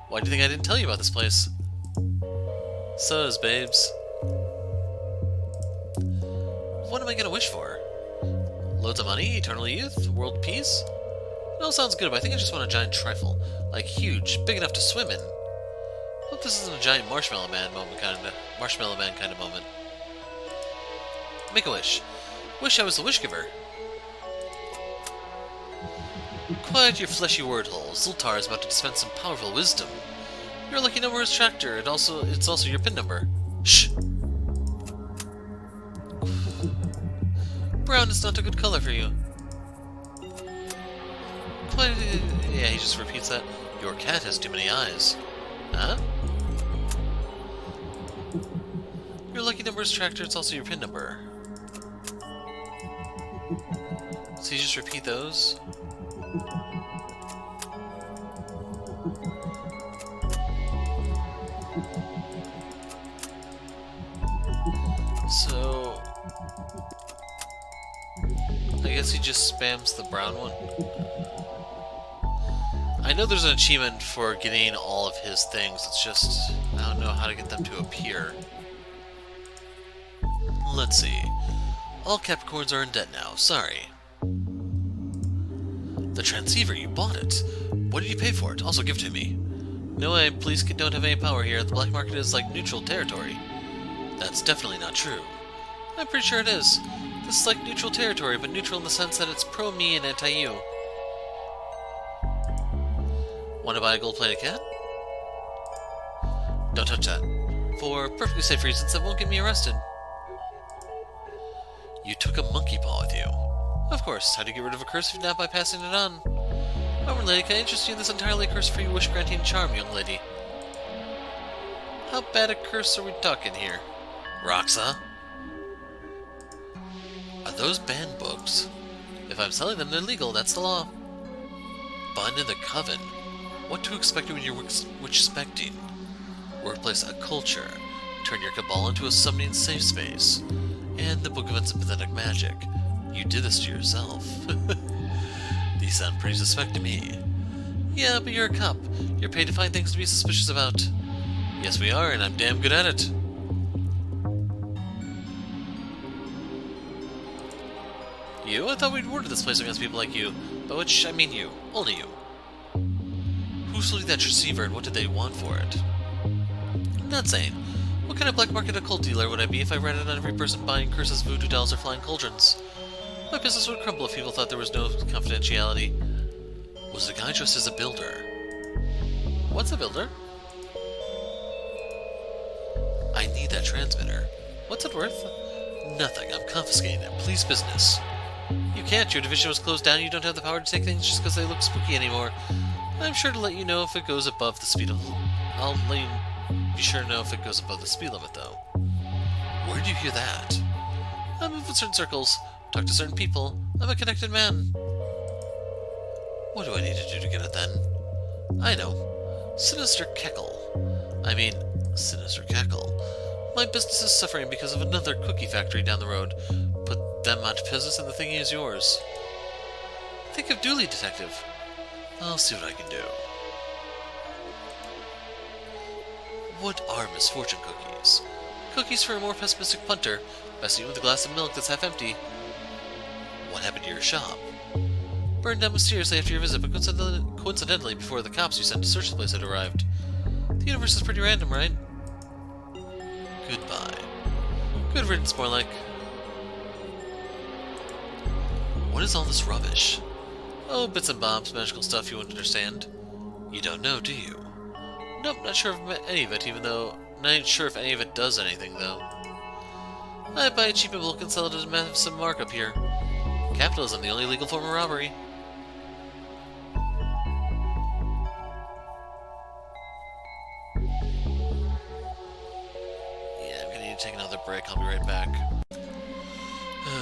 S1: Why do you think I didn't tell you about this place? So's, babes. What am I going to wish for? Loads of money, eternal youth, world peace? It all sounds good, but I think I just want a giant trifle. Like huge, big enough to swim in. Hope this isn't a giant marshmallow man kind of moment. Make a wish. Wish I was the wish giver. Quiet your fleshy word holes. Zoltar is about to dispense some powerful wisdom. Your lucky number is tractor. It's also your pin number. Shh. Brown is not a good color for you. Quiet. Yeah, he just repeats that. Your cat has too many eyes. Huh? Your lucky number is tractor. It's also your pin number. So you just repeat those? So... I guess he just spams the brown one. I know there's an achievement for getting all of his things, it's just... I don't know how to get them to appear. Let's see. All Capricorns are in debt now, sorry. The transceiver, you bought it. What did you pay for it? Also give it to me. No, I police don't have any power here. The black market is like neutral territory. That's definitely not true. I'm pretty sure it is. This is like neutral territory, but neutral in the sense that it's pro-me and anti-you. Want to buy a gold-plated cat? Don't touch that. For perfectly safe reasons that won't get me arrested. You took a monkey paw with you. Of course. How do you get rid of a curse if not by passing it on? However, lady, can I interest you in this entirely curse-free wish-granting charm, young lady? How bad a curse are we talking here? Raxa? Are those banned books? If I'm selling them, they're legal, that's the law. Bun in the Coven. What to expect when you're witch-specting? Workplace a culture. Turn your cabal into a summoning safe space. And the Book of Unsympathetic Magic. You did this to yourself. These sound pretty suspect to me. Yeah, but you're a cop. You're paid to find things to be suspicious about. Yes, we are, and I'm damn good at it. You? I thought we'd warded this place against people like you. By which, I mean you. Only you. Who sold you that receiver, and what did they want for it? Not saying. What kind of black market occult dealer would I be if I ran it on every person buying curses, voodoo dolls, or flying cauldrons? My business would crumble if people thought there was no confidentiality. Was the guy dressed as a builder? What's a builder? I need that transmitter. What's it worth? Nothing. I'm confiscating it. Please business. You can't. Your division was closed down. You don't have the power to take things just because they look spooky anymore. I'm sure to let you know if it goes above the speed of... I'll let you be sure to know if it goes above the speed limit, though. Where did you hear that? I move in certain circles. Talk to certain people. I'm a connected man. What do I need to do to get it, then? I know. Sinister Keckle. I mean, Sinister Cackle. My business is suffering because of another cookie factory down the road. Put them out of business and the thingy is yours. Think of Dooley, detective. I'll see what I can do. What are misfortune cookies? Cookies for a more pessimistic punter. Best eat with a glass of milk that's half empty. What happened to your shop? Burned down mysteriously after your visit, but coincidentally before the cops you sent to search the place had arrived. The universe is pretty random, right? Goodbye. Good riddance, more like. What is all this rubbish? Oh, bits and bobs, magical stuff you wouldn't understand. You don't know, do you? Nope, not sure of any of it, even though... Not sure if any of it does anything, though. I buy it cheap in bulk and sell it at a massive markup here. Capitalism, the only legal form of robbery. Yeah, I'm gonna need to take another break. I'll be right back.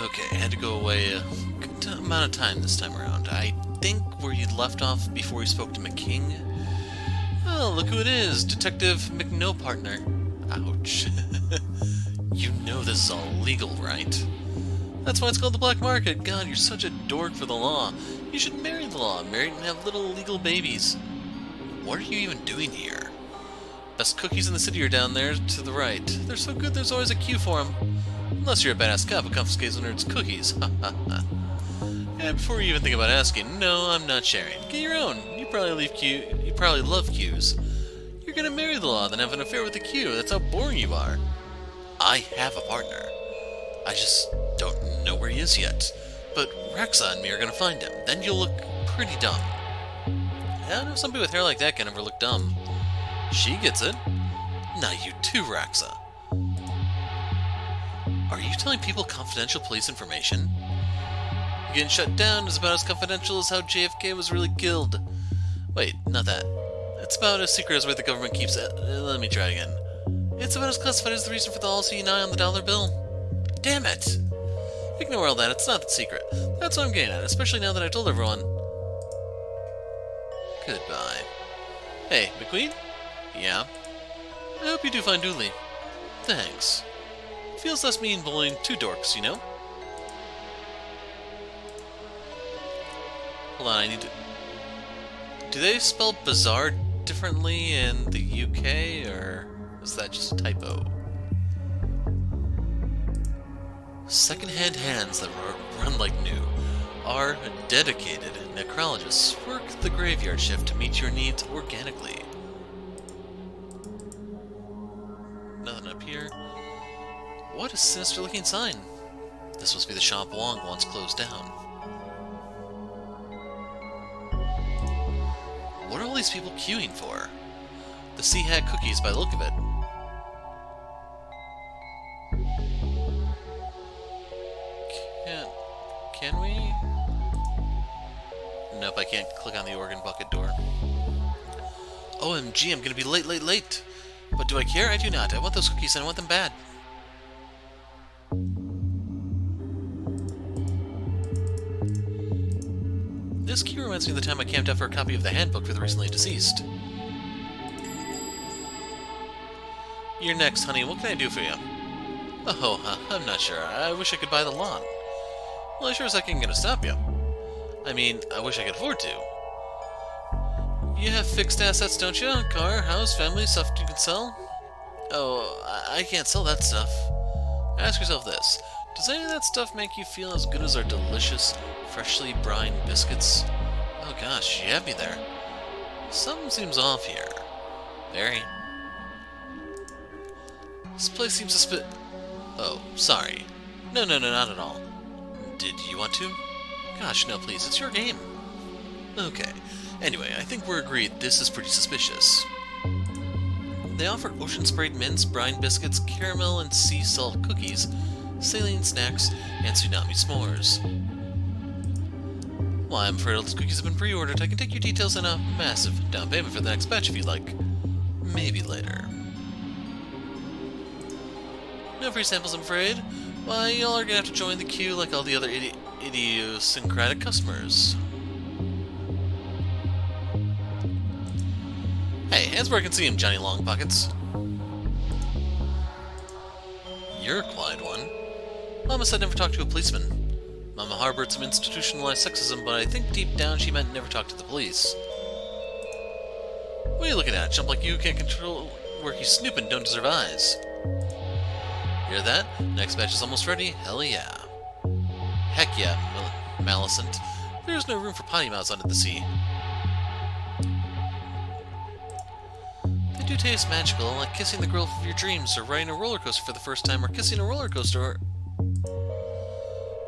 S1: Okay, I had to go away a good amount of time this time around. I think where you'd left off before you spoke to McQueen. Oh, look who it is! Detective McNopartner. Ouch. You know this is all legal, right? That's why it's called the black market. God, you're such a dork for the law. You should marry the law, marry it and have little legal babies. What are you even doing here? Best cookies in the city are down there to the right. They're so good there's always a queue for them. Unless you're a badass cop who confiscates the nerds' cookies. Ha ha ha. Yeah, before you even think about asking, no, I'm not sharing. Get your own. You probably love queues. You're gonna marry the law, then have an affair with the queue. That's how boring you are. I have a partner. I just don't know where he is yet. But Raxa and me are gonna find him. Then you'll look pretty dumb. Yeah, I know somebody with hair like that can never look dumb. She gets it. Now you too, Raxa. Are you telling people confidential police information? Getting shut down is about as confidential as how JFK was really killed. Wait, not that. It's about as secret as where the government keeps it. Let me try again. It's about as classified as the reason for the all-seeing eye on the dollar bill. Damn it! Ignore all that, it's not that secret. That's what I'm getting at, especially now that I've told everyone. Goodbye. Hey, McQueen? Yeah? I hope you do find Dooley. Thanks. feels less mean bullying two dorks, you know? Hold on, I need to... Do they spell bizarre differently in the UK, or is that just a typo? Second-hand hands that run like new. Our dedicated necrologists work the graveyard shift to meet your needs organically. Nothing up here. What a sinister-looking sign. This must be the shop Wong once closed down. What are all these people queuing for? The Sea Hag cookies by the look of it. Can we? Nope, I can't click on the organ bucket door. OMG, I'm gonna be late. But do I care? I do not. I want those cookies and I want them bad. This key reminds me of the time I camped out for a copy of the handbook for the recently deceased. You're next, honey. What can I do for you? Oh, I'm not sure. I wish I could buy the lot. Well, I sure as heck ain't gonna stop you. I mean, I wish I could afford to. You have fixed assets, don't you? Car, house, family, stuff you can sell? Oh, I can't sell that stuff. Ask yourself this. Does any of that stuff make you feel as good as our delicious, freshly brined biscuits? Oh gosh, you have me there. Something seems off here. Very. This place seems Oh, sorry. No, not at all. Did you want to? Gosh, no, please, it's your game. Okay. Anyway, I think we're agreed this is pretty suspicious. They offer ocean-sprayed mints, brine biscuits, caramel and sea salt cookies, saline snacks, and tsunami s'mores. Well, I'm afraid all those cookies have been pre-ordered. I can take your details and a massive down payment for the next batch if you'd like. Maybe later. No free samples, I'm afraid. Why, y'all are gonna have to join the queue like all the other idiosyncratic customers. Hey, hands where I can see him, Johnny Longpockets. You're a quiet one. Mama said never talk to a policeman. Mama harbored some institutionalized sexism, but I think deep down she meant never talk to the police. What are you looking at? Chump like you can't control where he's snooping, don't deserve eyes. Hear that? Next batch is almost ready? Hell yeah. Heck yeah, Malicent. There's no room for potty mouths under the sea. They do taste magical, like kissing the girl of your dreams, or riding a roller coaster for the first time, or kissing a roller coaster, or...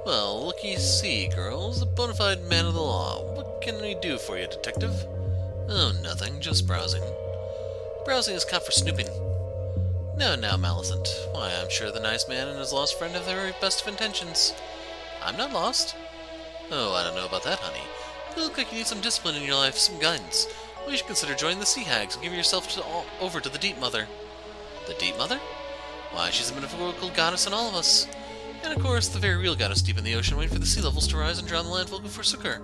S1: Well, looky see, girls. A bona fide man of the law. What can we do for you, detective? Oh, nothing. Just browsing. Browsing is caught for snooping. No, now, Malicent. Why, I'm sure the nice man and his lost friend have the very best of intentions. I'm not lost. Oh, I don't know about that, honey. You look like you need some discipline in your life, some guidance. Well, you should consider joining the Sea Hags and give yourself over to the Deep Mother. The Deep Mother? Why, she's a metaphorical goddess in all of us. And of course, the very real goddess deep in the ocean waiting for the sea levels to rise and drown the landfall who forsook her.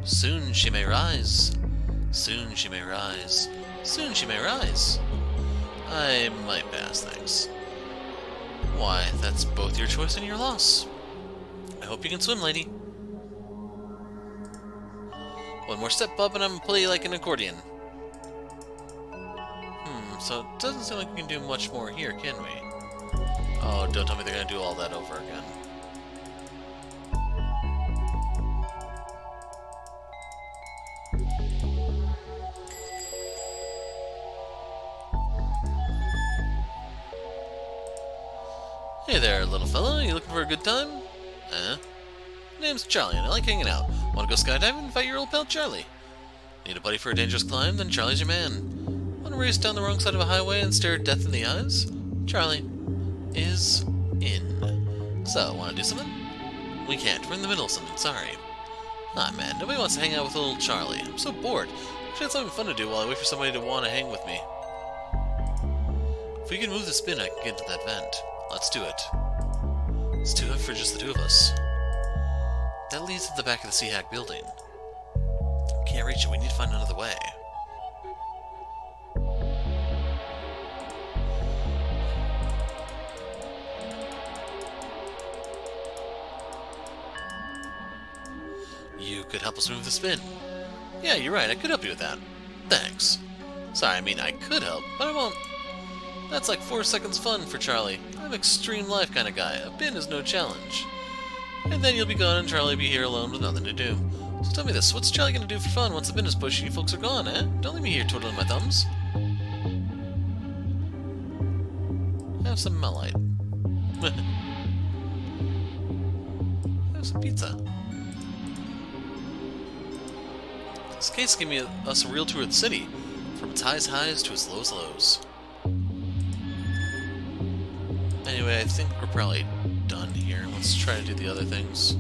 S1: Soon she may rise. Soon she may rise. Soon she may rise. I might pass, thanks. Why, that's both your choice and your loss. I hope you can swim, lady. One more step, bub, and I'm gonna play like an accordion. So it doesn't seem like we can do much more here, can we? Oh, don't tell me they're gonna do all that over again. Hey there, little fella. You looking for a good time? Name's Charlie, and I like hanging out. Want to go skydiving? Invite your old pal Charlie. Need a buddy for a dangerous climb? Then Charlie's your man. Want to race down the wrong side of a highway and stare death in the eyes? Charlie is in. So, want to do something? We can't. We're in the middle of something. Sorry. Ah, man. Nobody wants to hang out with little Charlie. I'm so bored. Wish I had something fun to do while I wait for somebody to want to hang with me. If we can move the spin, I can get into that vent. Let's do it. It's too heavy for just the two of us. That leads to the back of the Sea Hag building. Can't reach it. We need to find another way. could help us remove the spin. Yeah, you're right, I could help you with that. Thanks. Sorry, I mean, I could help, but I won't. That's like 4 seconds fun for Charlie. I'm extreme life kind of guy. A bin is no challenge. And then you'll be gone and Charlie will be here alone with nothing to do. So tell me this, what's Charlie gonna do for fun once the bin is pushed and you folks are gone, eh? Don't leave me here twiddling my thumbs. Have some Melite. Have some pizza. This case gave us a real tour of the city, from its highs to its lows. Anyway, I think we're probably done here. Let's try to do the other things.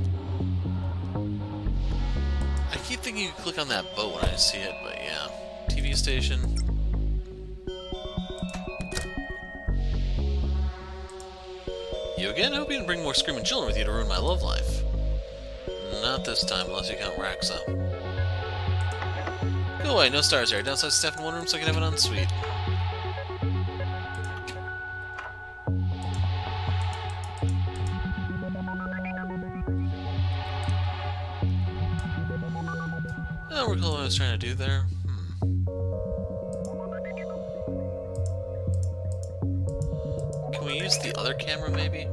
S1: I keep thinking you click on that boat when I see it, but yeah. TV station. You again? I hope you didn't bring more screaming children with you to ruin my love life. Not this time, unless you count Raxa. Go away, no stars here. Downside staff in one room so I can have an ensuite. I don't recall what I was trying to do there. Can we use the other camera, maybe?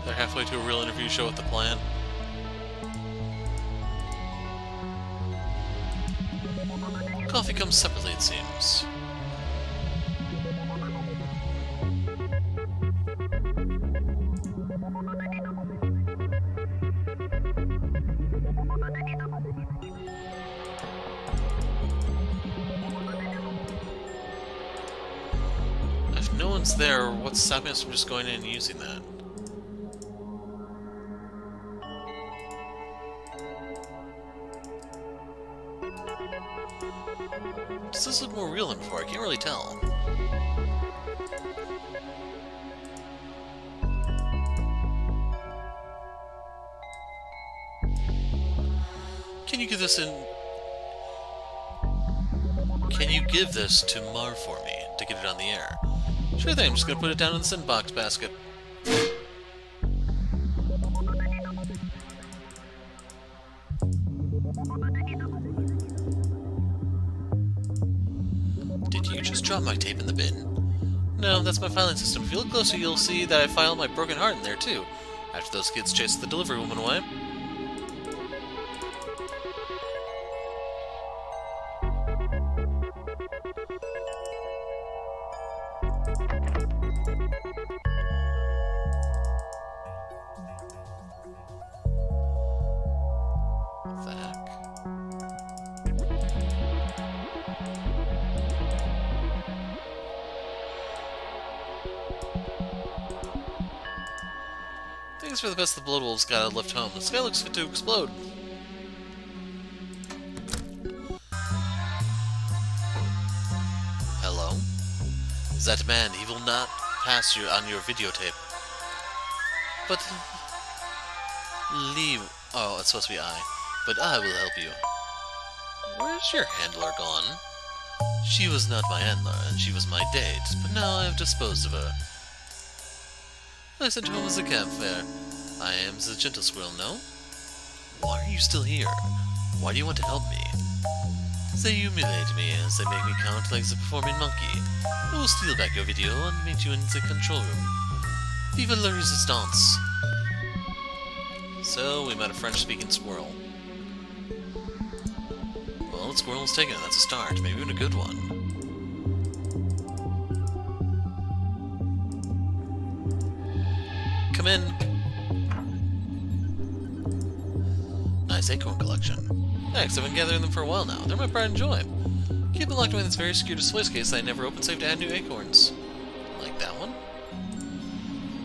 S1: They're halfway to a real interview show with the plan. Coffee comes separately, it seems. If no one's there, what's stopping us from just going in and using that? Does this look more real than before? I can't really tell. Can you give this to Mar for me to get it on the air? Sure thing, I'm just gonna put it down in the sandbox basket. Did you just drop my tape in the bin? No, that's my filing system. If you look closer, you'll see that I filed my broken heart in there too, after those kids chased the delivery woman away. Things for the best the Blood Wolves gotta lift home. The sky looks fit to explode. Hello? Is that man? He will not pass you on your videotape. But... leave... oh, it's supposed to be I. But I will help you. Where's your handler gone? She was not my handler, and she was my date, but now I have disposed of her. I sent home as a cab fare. I am the gentle squirrel, no? Why are you still here? Why do you want to help me? They humiliate me as they make me count like the performing monkey. I will steal back your video and meet you in the control room. Vive la resistance! So, we met a French-speaking squirrel. Well, the squirrel was taken, that's a start. Maybe even a good one. Come in. Nice acorn collection. Thanks, I've been gathering them for a while now. They're my pride and joy. Keep them locked away in this very secure display case that I never opened save to add new acorns. Like that one?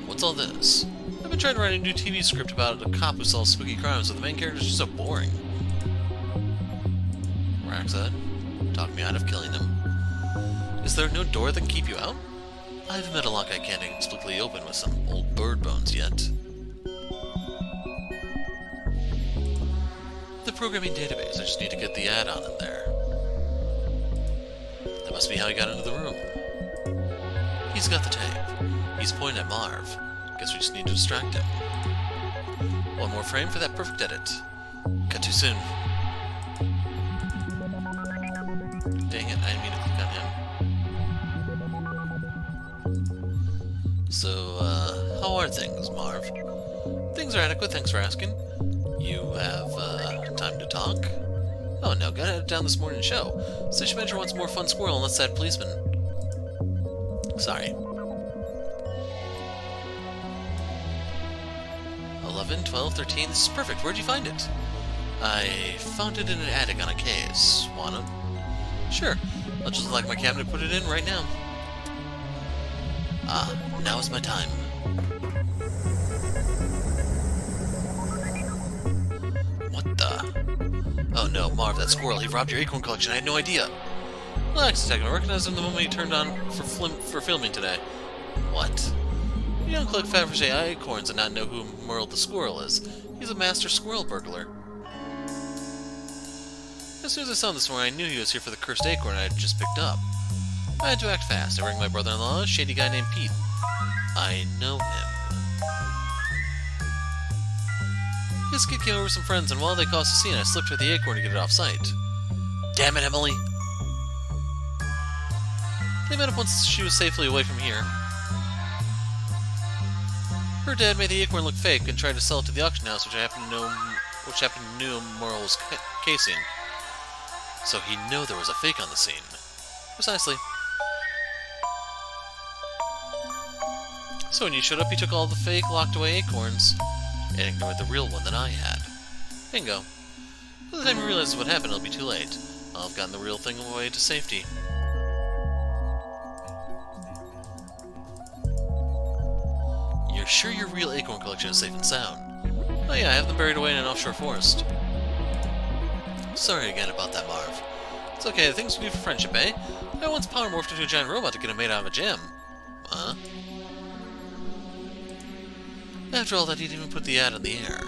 S1: What's all this? I've been trying to write a new TV script about a cop who solves spooky crimes, but the main character is just so boring. Raxa, talk me out of killing him. Is there no door that can keep you out? I haven't met a lock I can't inexplicably open with some old bird bones yet. The programming database, I just need to get the add-on in there. must be how he got into the room. He's got the tape. He's pointing at Marv. Guess we just need to distract him. One more frame for that perfect edit. Cut too soon. Dang it, I didn't mean to click on him. So, how are things, Marv? Things are adequate, thanks for asking. You have, time to talk? Oh no, gotta head down this morning's show. Station manager wants more fun squirrel and less sad policeman. Sorry. 11, 12, 13, this is perfect. Where'd you find it? I found it in an attic on a case. Wanna? Sure. I'll just like my cabinet to put it in right now. Ah, now is my time. What the? Oh no, Marv, that squirrel. He robbed your acorn collection. I had no idea. Relax a second. I recognized him the moment he turned on for filming today. What? You don't collect Fabergé acorns and not know who Merle the squirrel is. He's a master squirrel burglar. As soon as I saw him this morning, I knew he was here for the cursed acorn I had just picked up. I had to act fast. I rang my brother-in-law, a shady guy named Pete. I know him. His kid came over with some friends, and while they caused a scene, I slipped with the acorn to get it off sight. Damn it, Emily! They met up once she was safely away from here. Her dad made the acorn look fake and tried to sell it to the auction house, which happened to know Merle's casing. So he knew there was a fake on the scene. Precisely. So when you showed up, he took all the fake, locked-away acorns and ignored the real one that I had. Bingo. By the time he realizes what happened, it'll be too late. I'll have gotten the real thing away to safety. You're sure your real acorn collection is safe and sound? Oh yeah, I have them buried away in an offshore forest. Sorry again about that, Marv. It's okay, the things we do for friendship, eh? I once power morphed into a giant robot to get him made out of a gem. Huh? After all that, he'd even put the ad in the air.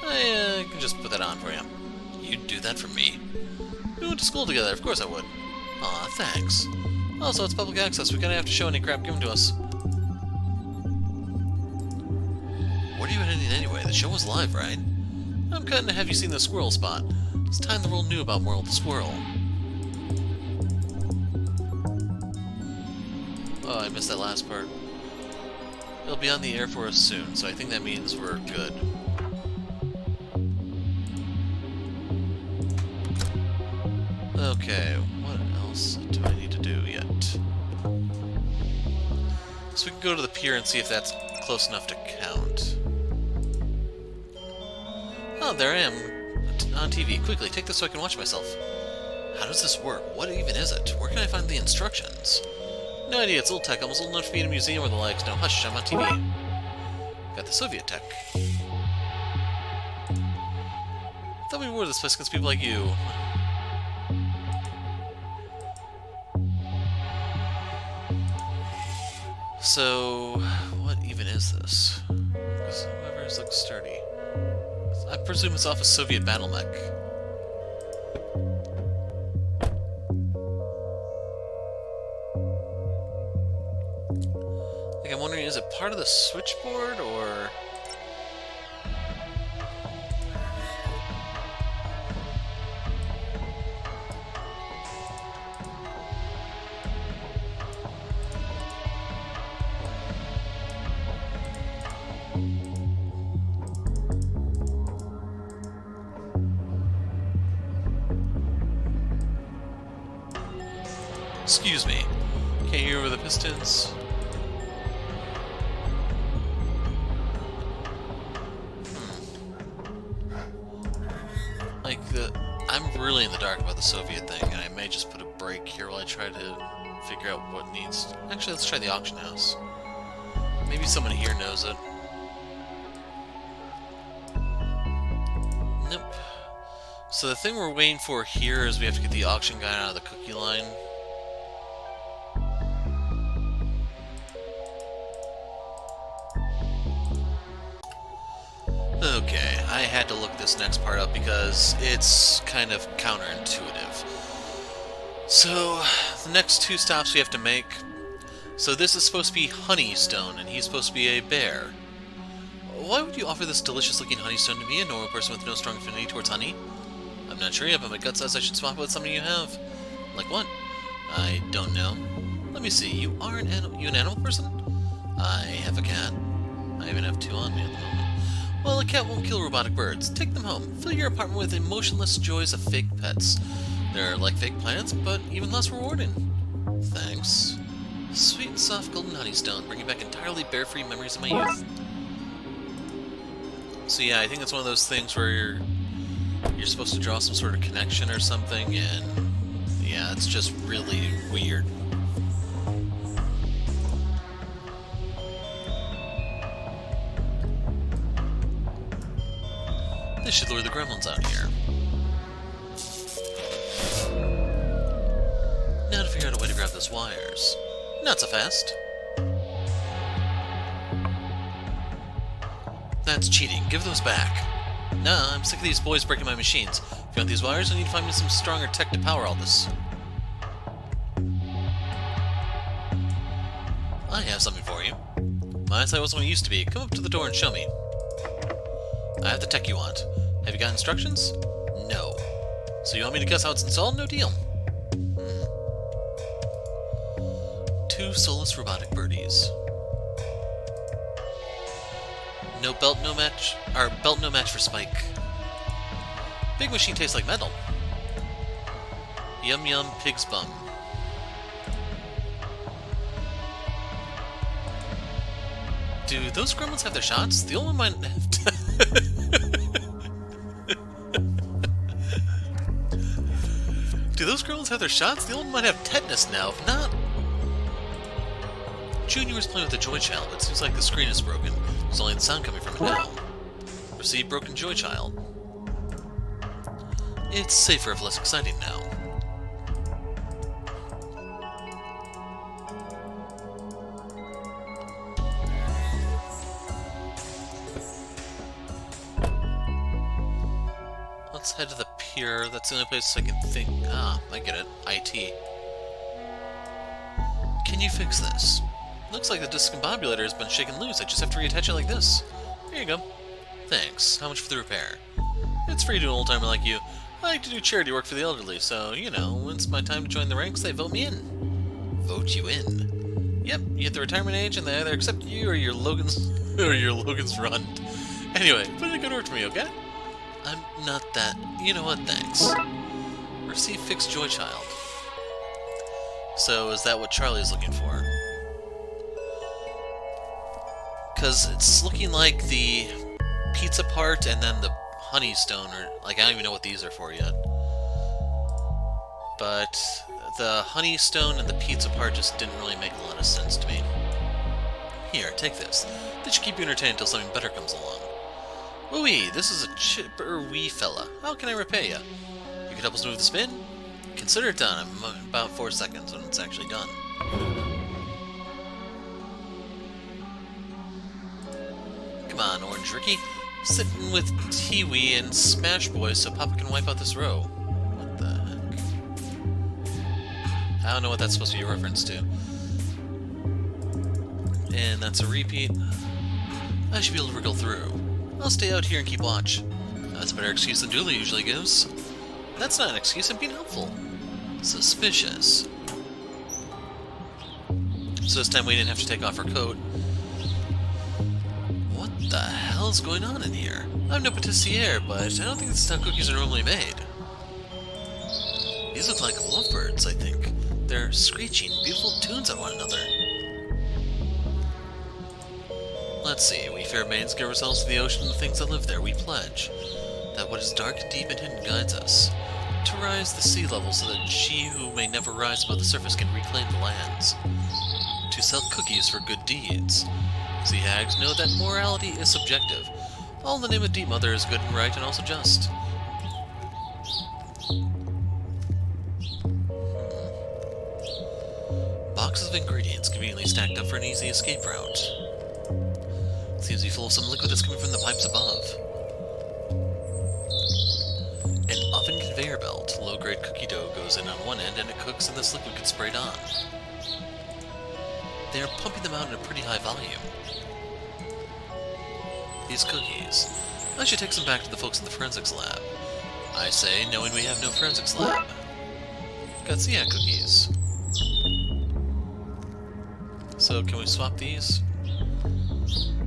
S1: I can just put that on for you. You'd do that for me? We went to school together, of course I would. Aw, thanks. Also, it's public access, we kinda have to show any crap given to us. What are you editing anyway? The show was live, right? I'm cutting to have you seen the squirrel spot. It's time the world knew about Merle the squirrel. Oh, I missed that last part. It'll be on the air for us soon, so I think that means we're good. Okay, what else do I need to do yet? So we can go to the pier and see if that's close enough to count. Oh, there I am, on TV. Quickly, take this so I can watch myself. How does this work? What even is it? Where can I find the instructions? No idea, it's old tech, almost old enough to be in a museum or the likes. No, hush, I'm on TV. Got the Soviet tech. Thought we were this place against people like you. So, what even is this? Because whoever's looks sturdy. I presume it's off a Soviet battle mech. Like, I'm wondering, is it part of the switchboard, or... Excuse me. Can't hear over the pistons? Like, I'm really in the dark about the Soviet thing, and I may just put a break here while I try to figure out what needs... Actually, let's try the auction house. Maybe someone here knows it. Nope. So the thing we're waiting for here is we have to get the auction guy out of the cookie line. Okay, I had to look this next part up because it's kind of counterintuitive. So, the next two stops we have to make. So this is supposed to be Honeystone, and he's supposed to be a bear. Why would you offer this delicious-looking Honeystone to me, a normal person with no strong affinity towards honey? I'm not sure yet, but my gut says I should swap it with something you have. Like what? I don't know. Let me see, you are an animal person? I have a cat. I even have two on me at the moment. Well, a cat won't kill robotic birds. Take them home. Fill your apartment with emotionless joys of fake pets. They're like fake plants, but even less rewarding. Thanks. Sweet and soft golden honeystone, bringing back entirely bear-free memories of my youth. So yeah, I think it's one of those things where you're supposed to draw some sort of connection or something, and yeah, it's just really weird. This should lure the gremlins out here. Now to figure out a way to grab those wires. Not so fast. That's cheating. Give those back. Nah, I'm sick of these boys breaking my machines. If you want these wires, I need to find me some stronger tech to power all this. I have something for you. My eyesight wasn't what it used to be. Come up to the door and show me. I have the tech you want. Have you got instructions? No. So you want me to guess how it's installed? No deal. Two soulless robotic birdies. No belt, no match. Or belt, no match for Spike. Big machine tastes like metal. Yum yum, pig's bum. Do those gremlins have their shots? The old one might have. Do those gremlins have their shots? The old one might have tetanus now. If not. Junior was playing with the Joy Child, but it seems like the screen is broken. There's only the sound coming from it now. Receive broken Joy Child. It's safer if less exciting now. Let's head to the pier. That's the only place I can think. Ah, I get it. IT. Can you fix this? Looks like the discombobulator has been shaken loose. I just have to reattach it like this. Here you go. Thanks. How much for the repair? It's free to an old-timer like you. I like to do charity work for the elderly, so, you know, when it's my time to join the ranks, they vote me in. Vote you in? Yep, you hit the retirement age, and they either accept you or your Logan's run. Anyway, put in a good word for me, okay? I'm not that. You know what? Thanks. Receive fixed Joy Child. So, is that what Charlie's looking for? Because it's looking like the pizza part and then the Honeystone, or like I don't even know what these are for yet. But the Honeystone and the pizza part just didn't really make a lot of sense to me. Here, take this. This should keep you entertained until something better comes along. Woo-wee, this is a chipper wee fella. How can I repay ya? You can help us move the spin? Consider it done. I'm about 4 seconds when it's actually done. Come on, Orange Ricky. Sitting with Tiwi and Smash Boys so Papa can wipe out this row. What the heck? I don't know what that's supposed to be a reference to. And that's a repeat. I should be able to wriggle through. I'll stay out here and keep watch. That's a better excuse than Dooley usually gives. That's not an excuse, I'm being helpful. Suspicious. So this time we didn't have to take off our coat. What the hell's going on in here? I'm no patissier, but I don't think this is how cookies are normally made. These look like lovebirds, I think. They're screeching beautiful tunes at one another. Let's see, we fair maidens give ourselves to the ocean and the things that live there. We pledge that what is dark, deep, and hidden guides us. To rise the sea level so that she who may never rise above the surface can reclaim the lands. To sell cookies for good deeds. Sea hags know that morality is subjective. All in the name of Deep Mother is good and right and also just. Boxes of ingredients conveniently stacked up for an easy escape route. Seems to be full of some liquid that's coming from the pipes above. An oven conveyor belt. Low-grade cookie dough goes goes in on one end and it cooks and this liquid gets sprayed on. They are pumping them out in a pretty high volume. These cookies. I should take some back to the folks in the forensics lab. I say, knowing we have no forensics lab. Got Zia cookies. So, can we swap these? I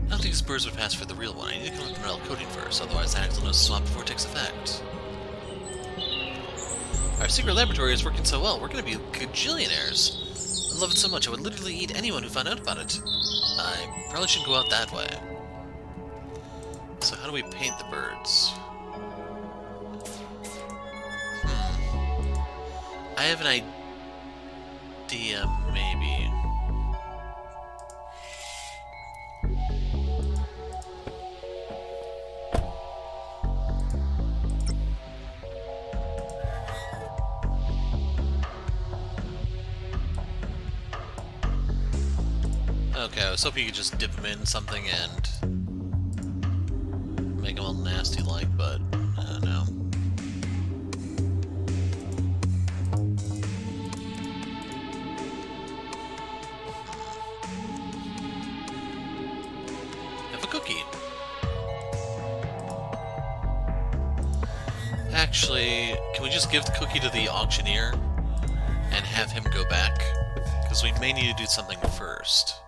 S1: don't think these birds would pass for the real one. I need to come up with metal coating first, otherwise the axle knows to swap before it takes effect. Our secret laboratory is working so well, we're gonna be gajillionaires. I love it so much, I would literally eat anyone who found out about it. I probably shouldn't go out that way. So how do we paint the birds? I have an idea, maybe. Okay, I was hoping you could just dip them in something and make them all nasty-like, but I don't know. Have a cookie. Actually, can we just give the cookie to the auctioneer and have him go back? Because we may need to do something first.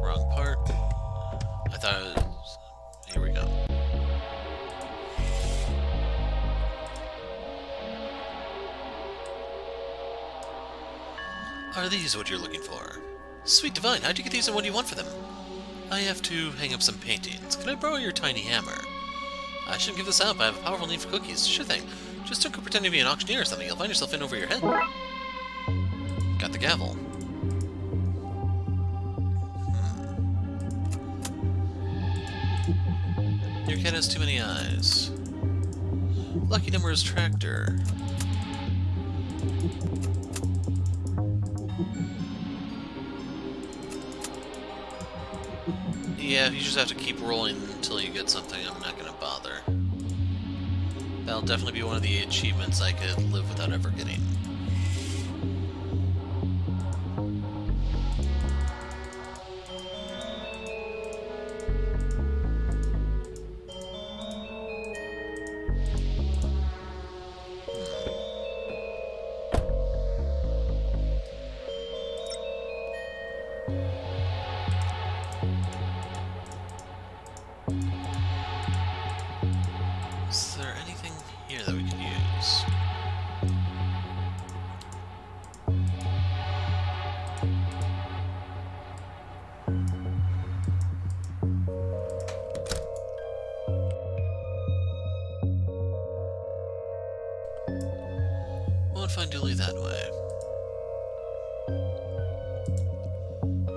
S1: Wrong part. I thought it was... Here we go. Are these what you're looking for? Sweet divine, how'd you get these and what do you want for them? I have to hang up some paintings. Can I borrow your tiny hammer? I shouldn't give this out, but I have a powerful need for cookies. Sure thing. Just don't go pretend to be an auctioneer or something. You'll find yourself in over your head. Got the gavel. Your cat has too many eyes. Lucky number is tractor. Yeah, you just have to keep rolling until you get something. I'm not gonna bother. That'll definitely be one of the achievements I could live without ever getting. Is there anything here that we could use? Won't find Dooley that way.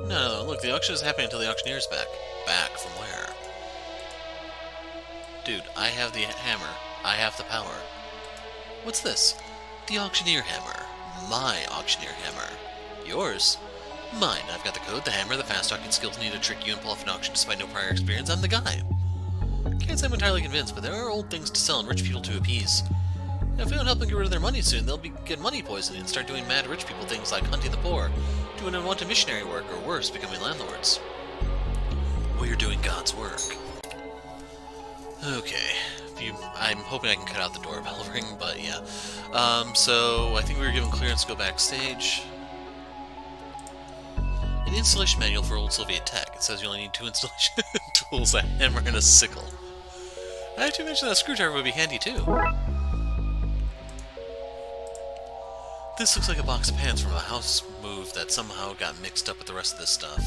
S1: No, look, the auction is happening until the auctioneer's back. Back from where? Dude, I have the hammer. I have the power. What's this? The auctioneer hammer. My auctioneer hammer. Yours? Mine. I've got the code, the hammer, the fast-talking skills needed to trick you and pull off an auction despite no prior experience. I'm the guy. Can't say I'm entirely convinced, but there are old things to sell and rich people to appease. If we don't help them get rid of their money soon, they'll get money poisoning and start doing mad rich people things like hunting the poor, doing unwanted missionary work, or worse, becoming landlords. We're doing God's work. Okay. I'm hoping I can cut out the doorbell ring, but yeah. So I think we were given clearance to go backstage. An installation manual for old Soviet tech. It says you only need 2 installation tools, a hammer, and a sickle. I have to mention that a screwdriver would be handy too. This looks like a box of pants from a house move that somehow got mixed up with the rest of this stuff.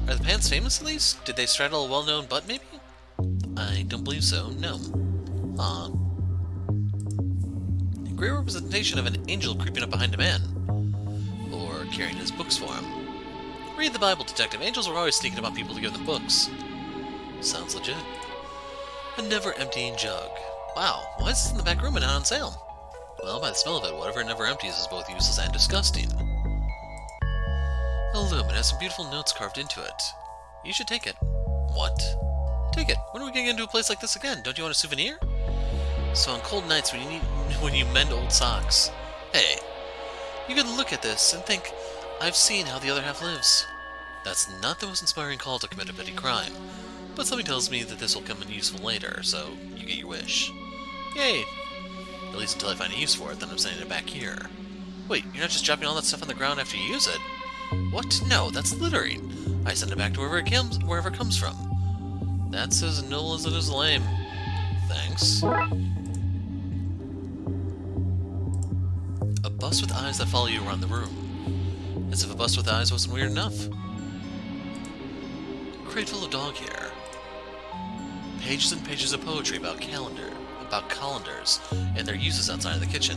S1: Are the pants famous at least? Did they straddle a well-known butt maybe? I don't believe so, no. Aw. A great representation of an angel creeping up behind a man. Or carrying his books for him. Read the Bible, detective. Angels are always sneaking about people to give them books. Sounds legit. A never-emptying jug. Wow, why is this in the back room and not on sale? Well, by the smell of it, whatever never empties is both useless and disgusting. A loom, it has some beautiful notes carved into it. You should take it. What? Take it. When are we going to get into a place like this again? Don't you want a souvenir? So on cold nights when you mend old socks, hey, you can look at this and think, I've seen how the other half lives. That's not the most inspiring call to commit a petty crime, but something tells me that this will come in useful later, so you get your wish. Yay! At least until I find a use for it, then I'm sending it back here. Wait, you're not just dropping all that stuff on the ground after you use it? What? No, that's littering. I send it back to wherever it comes from. That's as noble as it is lame. Thanks. A bus with eyes that follow you around the room. As if a bus with eyes wasn't weird enough. Crate full of dog hair. Pages and pages of poetry about colanders and their uses outside of the kitchen.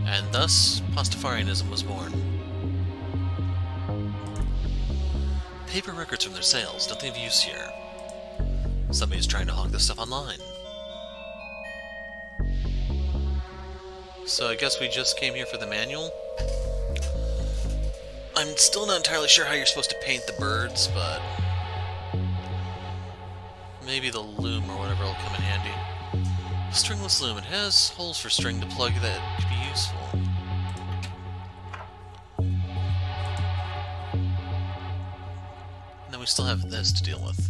S1: And thus, Pastafarianism was born. Paper records from their sales, nothing of use here. Somebody's trying to hawk this stuff online. So I guess we just came here for the manual? I'm still not entirely sure how you're supposed to paint the birds, but maybe the loom or whatever will come in handy. The stringless loom, it has holes for string to plug that could be useful. And then we still have this to deal with.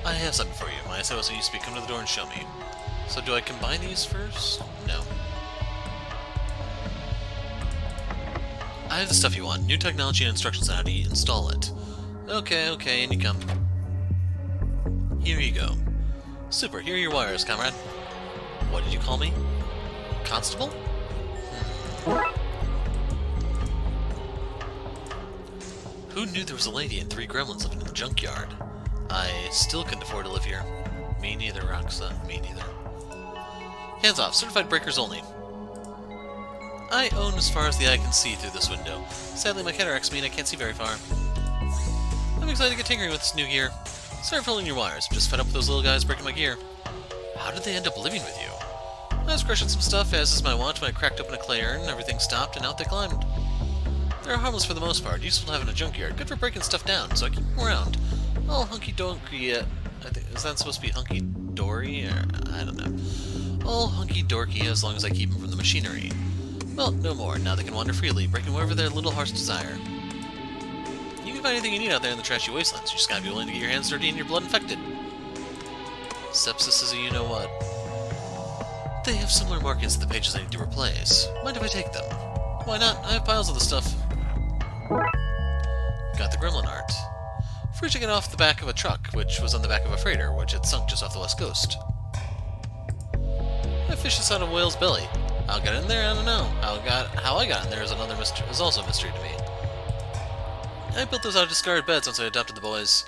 S1: I have something for you. My SOS used to be come to the door and show me. So do I combine these first? No. I have the stuff you want. New technology and instructions on how to install it. Okay, in you come. Here you go. Super, here are your wires, comrade. What did you call me? Constable? Who knew there was a lady and 3 gremlins living in the junkyard? I still couldn't afford to live here. Me neither, Raxa. Me neither. Hands off. Certified breakers only. I own as far as the eye can see through this window. Sadly, my cataracts mean I can't see very far. I'm excited to get tinkering with this new gear. Start pulling your wires. I'm just fed up with those little guys breaking my gear. How did they end up living with you? I was crushing some stuff, as is my wont, when I cracked open a clay urn, everything stopped, and out they climbed. They're harmless for the most part, useful to have in a junkyard, good for breaking stuff down, so I keep them around. All hunky-dory, I think, is that supposed to be hunky-dory, or, I don't know. All hunky-dorky as long as I keep them from the machinery. Well, no more, now they can wander freely, breaking wherever their little hearts desire. You can find anything you need out there in the trashy wastelands, you just gotta be willing to get your hands dirty and your blood infected. Sepsis is a you-know-what. They have similar markings to the pages I need to replace. Mind if I take them? Why not? I have piles of the stuff. Got the gremlin art. Free to get off the back of a truck, which was on the back of a freighter, which had sunk just off the west coast. I fished this out of a whale's belly. How I got in there, I don't know. How I got in there is also a mystery to me. I built those out of discarded beds once I adopted the boys.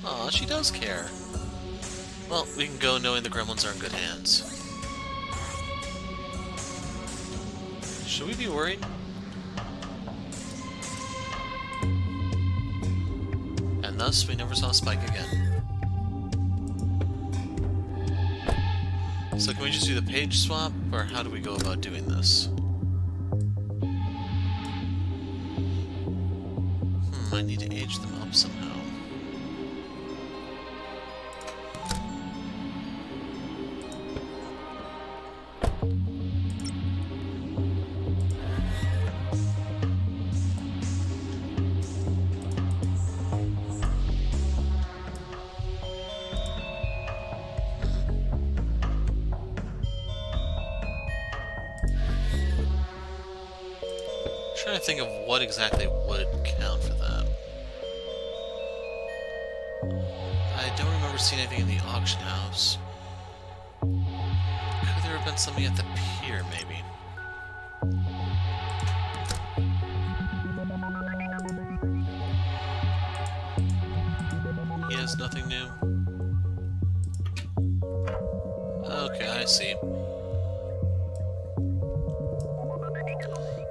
S1: Aw, she does care. Well, we can go knowing the gremlins are in good hands. Should we be worried? And thus, we never saw Spike again. So can we just do the page swap, or how do we go about doing this? I need to age them up somehow. Trying to think of what exactly would count for that. I don't remember seeing anything in the auction house. Could there have been something at the pier, maybe? He has nothing new. Okay, I see.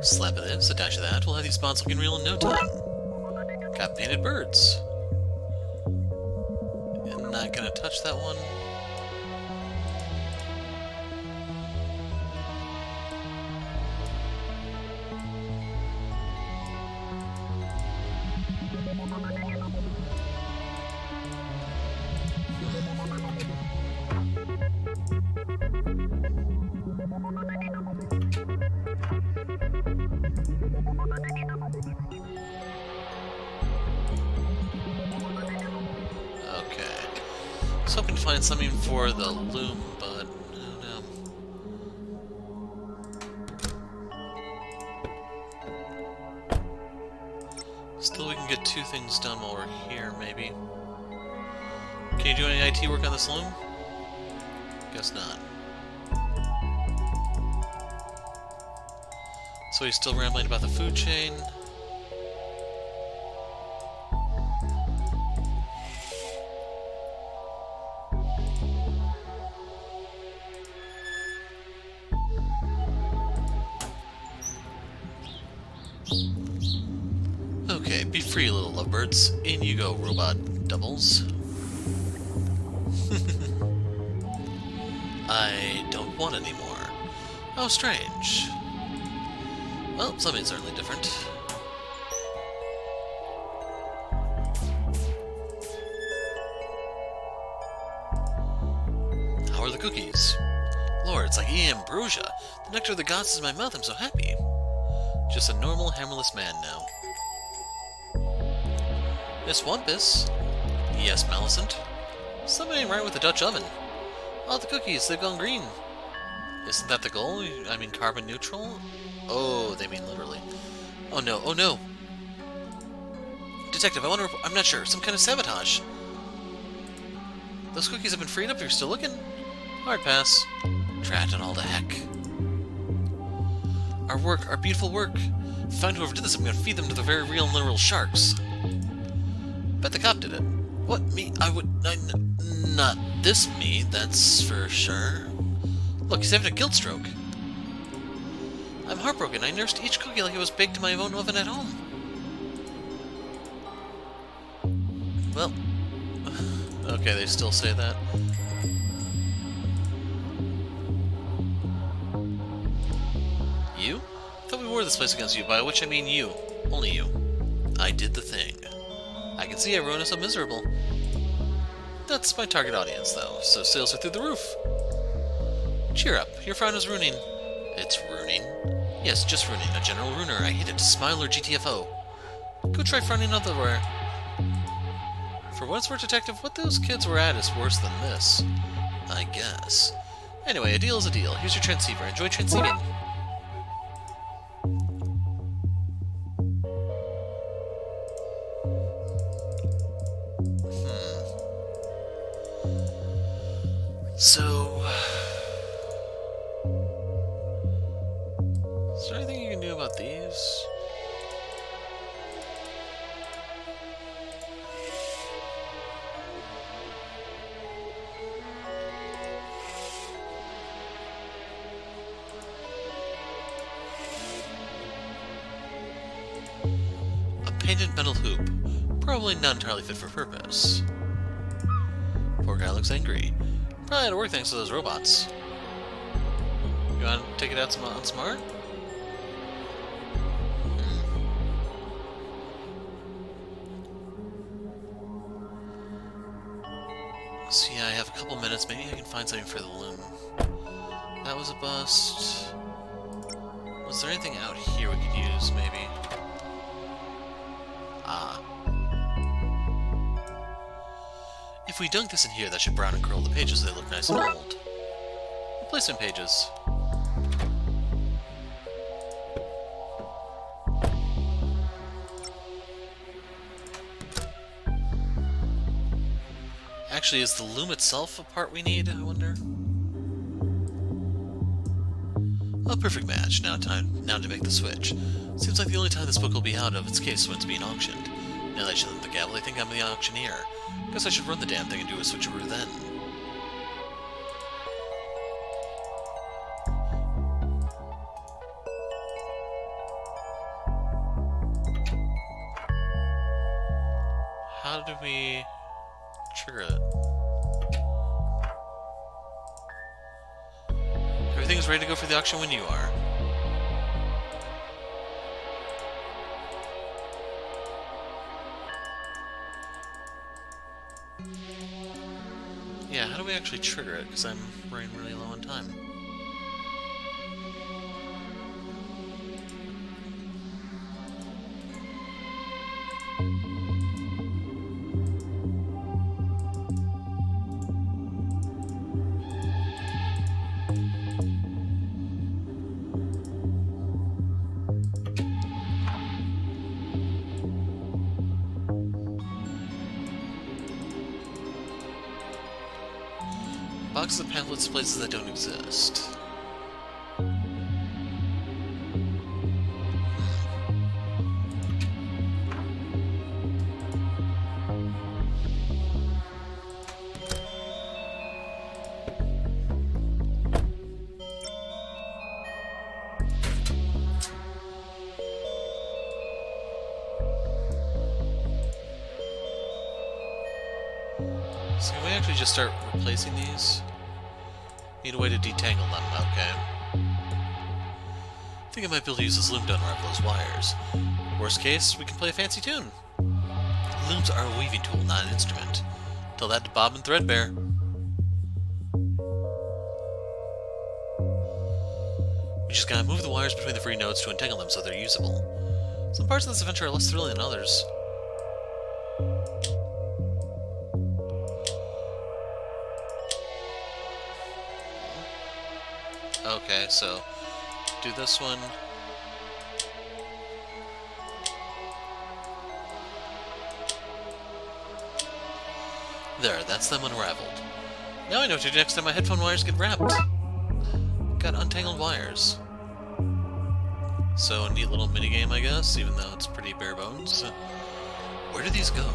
S1: Slap of this, a dash of that, we'll have these spots looking real in no time. Got painted birds. I'm not gonna touch that one. I was hoping to find something for the loom, but no. Still, we can get 2 things done while we're here, maybe. Can you do any IT work on this loom? Guess not. So he's still rambling about the food chain. Okay, be free, little lovebirds. In you go, robot doubles. I don't want any more. Oh, strange. Well, something's certainly different. How are the cookies? Lord, it's like ambrosia. The nectar of the gods is in my mouth. I'm so happy. Just a normal, hammerless man now. Miss Wampus? Yes, Millicent? Something ain't right with the Dutch oven. Oh, the cookies, they've gone green. Isn't that the goal? I mean carbon neutral? Oh, they mean literally. Oh no, oh no! Detective, I wonder if... I'm not sure. Some kind of sabotage. Those cookies have been freed up. You're still looking? Hard pass. Drat and all the heck. Our work, our beautiful work. If I find whoever did this, I'm gonna feed them to the very real and literal sharks. Bet the cop did it. What, me? Not this me, that's for sure. Look, he's having a guilt stroke. I'm heartbroken. I nursed each cookie like it was baked in my own oven at home. Well, okay, they still say that. You? I thought we wore this place against you, by which I mean you. Only you. I did the thing. I can see everyone is so miserable. That's my target audience, though, so sales are through the roof. Cheer up, your frown is ruining. It's ruining? Yes, just ruining. A general ruiner. I hate it. Smile or GTFO. Go try frowning elsewhere. For what it's worth, Detective, what those kids were at is worse than this. I guess. Anyway, a deal is a deal. Here's your transceiver. Enjoy transceiving. So... is there anything you can do about these? A painted metal hoop. Probably not entirely fit for purpose. Poor guy looks angry. Probably had to work thanks to those robots. You want to take it out on smart? See, I have a couple minutes. Maybe I can find something for the loom. That was a bust. Was there anything out here we could use, maybe? Ah. If we dunk this in here, that should brown and curl the pages so they look nice and old. Replacement pages. Actually, is the loom itself a part we need, I wonder? A perfect match. Now to make the switch. Seems like the only time this book will be out of its case is when it's being auctioned. Now that I should let the gavel, I think I'm the auctioneer. Guess I should run the damn thing and do a switcheroo then. how do we trigger it? Everything's ready to go for the auction when you are. Yeah, how do we actually trigger it? Because I'm running really low on time. Boxes of pamphlets, places that don't exist. So can we actually just start replacing these? Need a way to detangle them, okay. I think I might be able to use this loom to unravel those wires. Worst case, we can play a fancy tune. Looms are a weaving tool, not an instrument. Tell that to Bob and Threadbare. We just gotta move the wires between the free nodes to entangle them so they're usable. Some parts of this adventure are less thrilling than others. Okay, so do this one. There, that's them unraveled. Now I know what to do next time my headphone wires get wrapped. Got untangled wires. So a neat little minigame, I guess, even though it's pretty bare bones. Where do these go?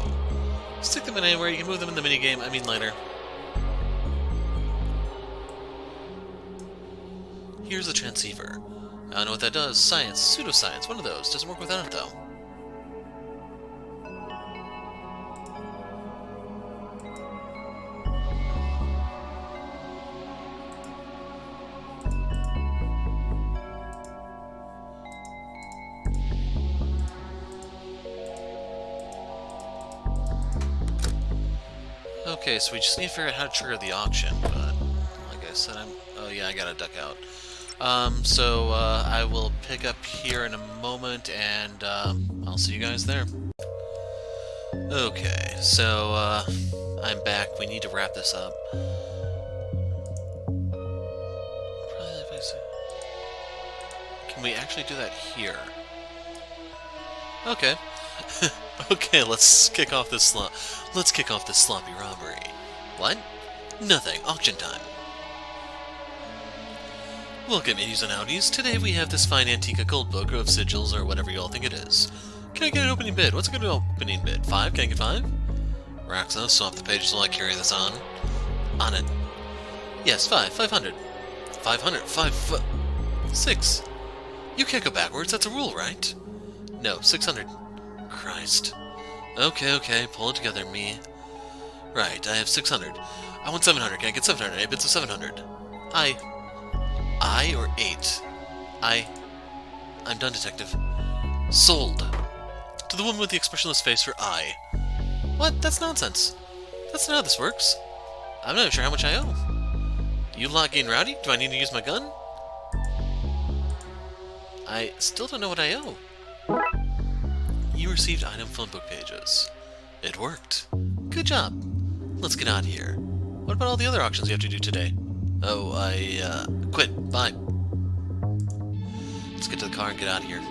S1: Stick them in anywhere, you can move them in the minigame, I mean later. Here's the transceiver. I don't know what that does. Science, pseudoscience, one of those. Doesn't work without it, though. Okay, so we just need to figure out how to trigger the auction, but like I said, oh yeah, I gotta duck out. I will pick up here in a moment, and I'll see you guys there. Okay, so I'm back. We need to wrap this up. Can we actually do that here? Okay. Okay, let's kick off this sloppy robbery. What? Nothing. Auction time. Welcome, Indies and Outies. Today we have this fine Antica gold book of sigils, or whatever you all think it is. Can I get an opening bid? What's a good opening bid? 5? Can I get 5? Raxa, swap the pages while I carry this on. On it. Yes, 5. 500. 500. 6. You can't go backwards. That's a rule, right? No, 600. Christ. Okay. Pull it together, me. Right, I have 600. I want 700. Can I get 700? 8 bits of 700. I or 8? I'm done, detective. Sold. To the woman with the expressionless face for I. What? That's nonsense. That's not how this works. I'm not even sure how much I owe. You lot getting rowdy? Do I need to use my gun? I still don't know what I owe. You received item phone book pages. It worked. Good job. Let's get out of here. What about all the other auctions you have to do today? Oh, I quit. Bye. Let's get to the car and get out of here.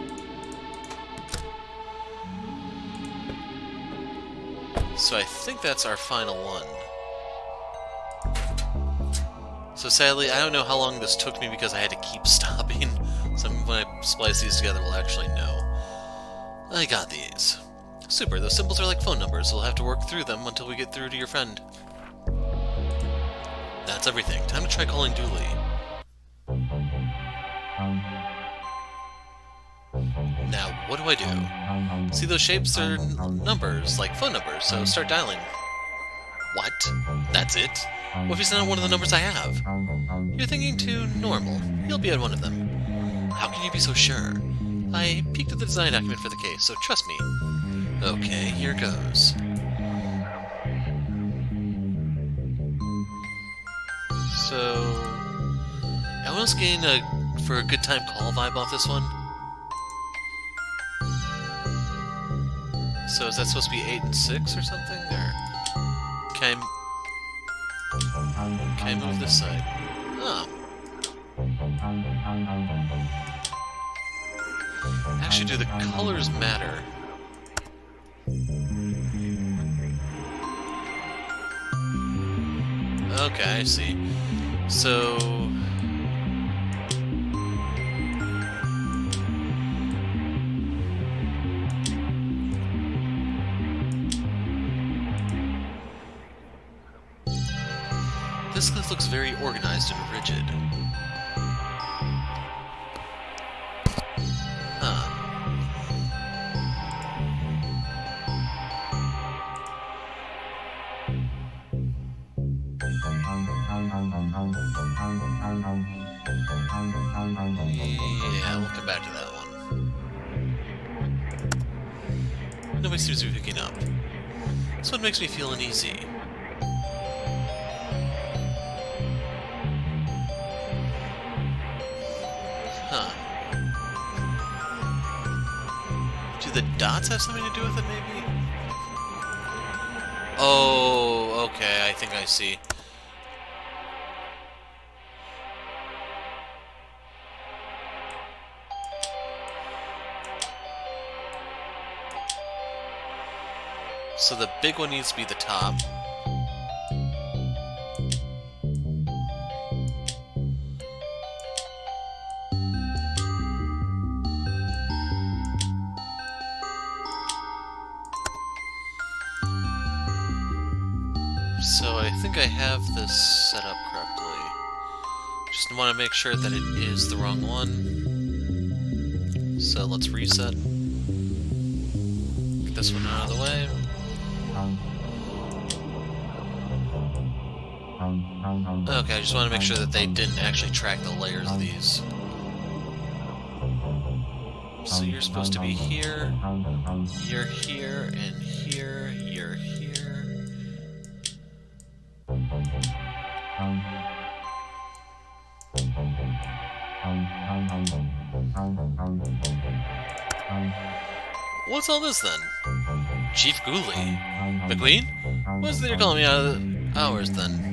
S1: So I think that's our final one. So sadly, I don't know how long this took me because I had to keep stopping. So when I splice these together, we'll actually know. I got these. Super, those symbols are like phone numbers. We'll have to work through them until we get through to your friend. That's everything. Time to try calling Dooley. Now What do I do? See those shapes? They're numbers, like phone numbers, so start dialing. What? That's it? What if it's not one of the numbers I have? You're thinking too normal. You'll be at one of them. How can you be so sure? I peeked at the design document for the case, so trust me. Okay, here goes. So... I almost getting for a good time call vibe off this one. So is that supposed to be 8 and 6 or something? Or can I move this side? Oh. Actually, do the colors matter? Okay, I see. So... this glyph looks very organized and rigid. Huh. Yeah, we'll come back to that one. Nobody seems to be picking up. This one makes me feel uneasy. Huh. Do the dots have something to do with it, maybe? Oh, okay, I think I see. So the big one needs to be the top. So I think I have this set up correctly. Just want to make sure that it is the wrong one. So let's reset. Get this one out of the way. Okay, I just want to make sure that they didn't actually track the layers of these. So you're supposed to be here, you're here, and here, you're here. What's all this then? Chief Dooley? McQueen? What's that you're calling me out of the hours then?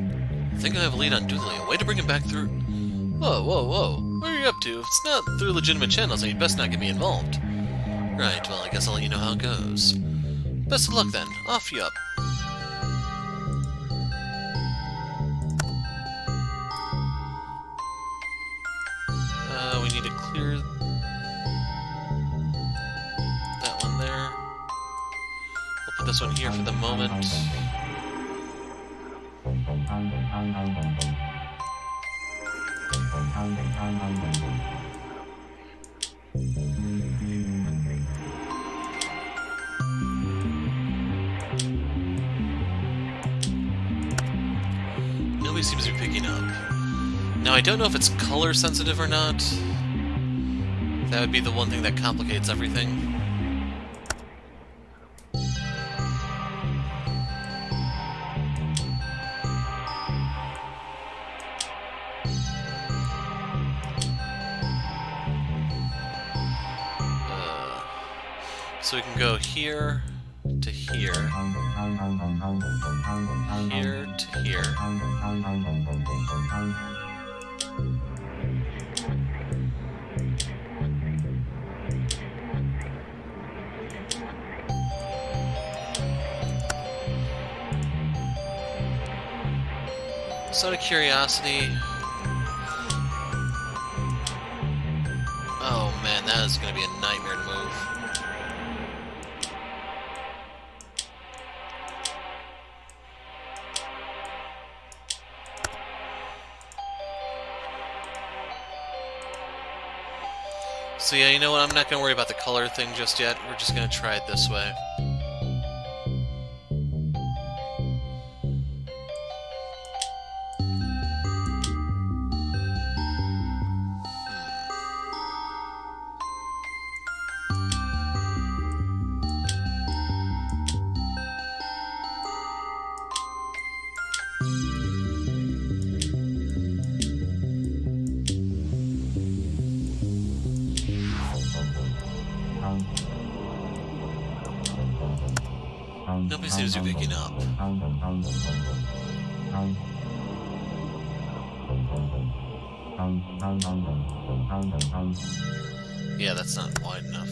S1: I think I have a lead on Dooley, a way to bring him back through... Whoa, whoa, whoa. What are you up to? If it's not through legitimate channels, then you'd best not get me involved. Right, well, I guess I'll let you know how it goes. Best of luck then. Off you up. We need to clear that one there. We'll put this one here for the moment. Nobody seems to be picking up. Now, I don't know if it's color sensitive or not. That would be the one thing that complicates everything. So we can go here to here, here to here. Just out of curiosity. Oh man, that is going to be a nightmare to move. So yeah, you know what? I'm not going to worry about the color thing just yet. We're just going to try it this way. Nobody seems to be picking up. Yeah, that's not wide enough.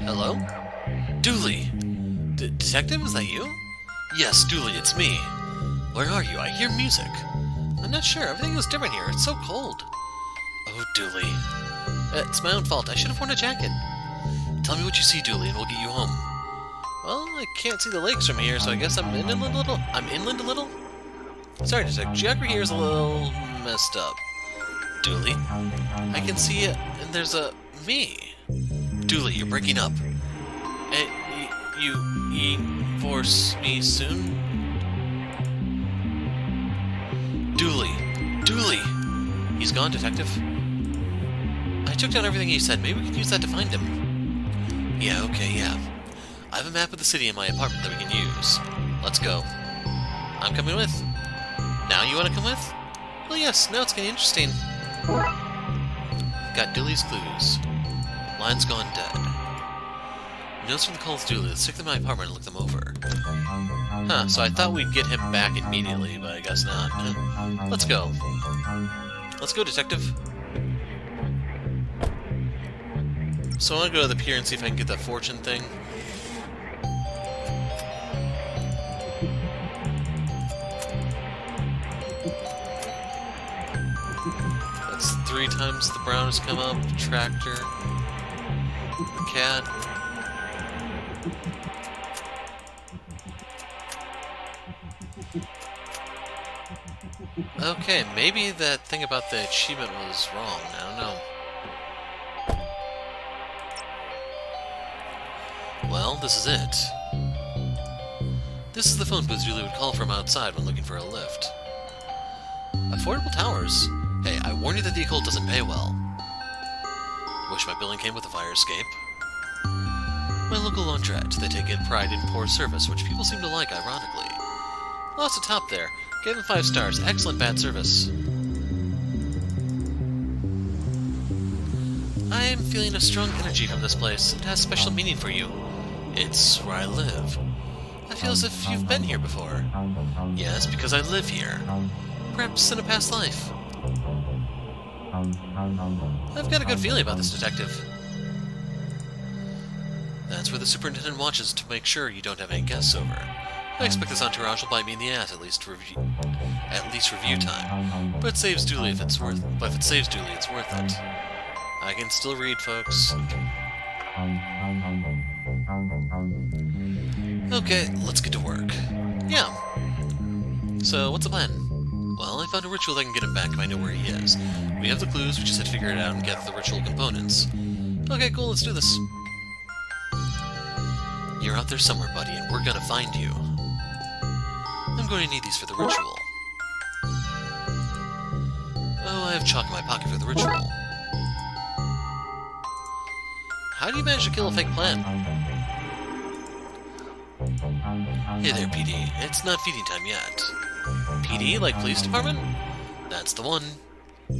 S1: Hello? Dooley! Detective, is that you? Yes, Dooley, it's me. Where are you? I hear music. I'm not sure. Everything is different here. It's so cold. Oh, Dooley. It's my own fault. I should have worn a jacket. Tell me what you see, Dooley, and we'll get you home. Well, I can't see the lakes from here, so I guess I'm inland a little. Sorry, Detective. Geography here is a little messed up. Dooley, I can see it, and there's a me. Dooley, you're breaking up. You force me soon? Dooley! Dooley! He's gone, Detective. I took down everything he said. Maybe we could use that to find him. Yeah, okay, yeah. I have a map of the city in my apartment that we can use. Let's go. I'm coming with. Now you want to come with? Well, yes, now it's getting interesting. Got Dooley's clues. Line's gone dead. Notes from the call with Dooley. Let's take them to my apartment and look them over. Huh, so I thought we'd get him back immediately, but I guess not. Let's go. Let's go, Detective. So I want to go to the pier and see if I can get that fortune thing. That's 3 times the brown has come up. Tractor. The cat. Okay, maybe that thing about the achievement was wrong. I don't know. Well, this is it. This is the phone booth Dooley would call from outside when looking for a lift. Affordable towers? Hey, I warn you that the occult doesn't pay well. Wish my billing came with a fire escape. My local laundrette. They take in pride in poor service, which people seem to like, ironically. Lost a top there. Gave him 5 stars. Excellent bad service. I am feeling a strong energy from this place. It has special meaning for you. It's where I live. I feel as if you've been here before. Yes, because I live here. Perhaps in a past life. I've got a good feeling about this, Detective. That's where the superintendent watches to make sure you don't have any guests over. I expect this entourage will bite me in the ass at least review time. But it saves Dooley if it's worth it. I can still read, folks. Okay, let's get to work. Yeah. So, what's the plan? Well, I found a ritual that can get him back if I know where he is. We have the clues, we just have to figure it out and get the ritual components. Okay, cool, let's do this. You're out there somewhere, buddy, and we're gonna find you. I'm going to need these for the ritual. Oh, I have chalk in my pocket for the ritual. How do you manage to kill a fake plant? Hey there, PD. It's not feeding time yet. PD, like police department? That's the one.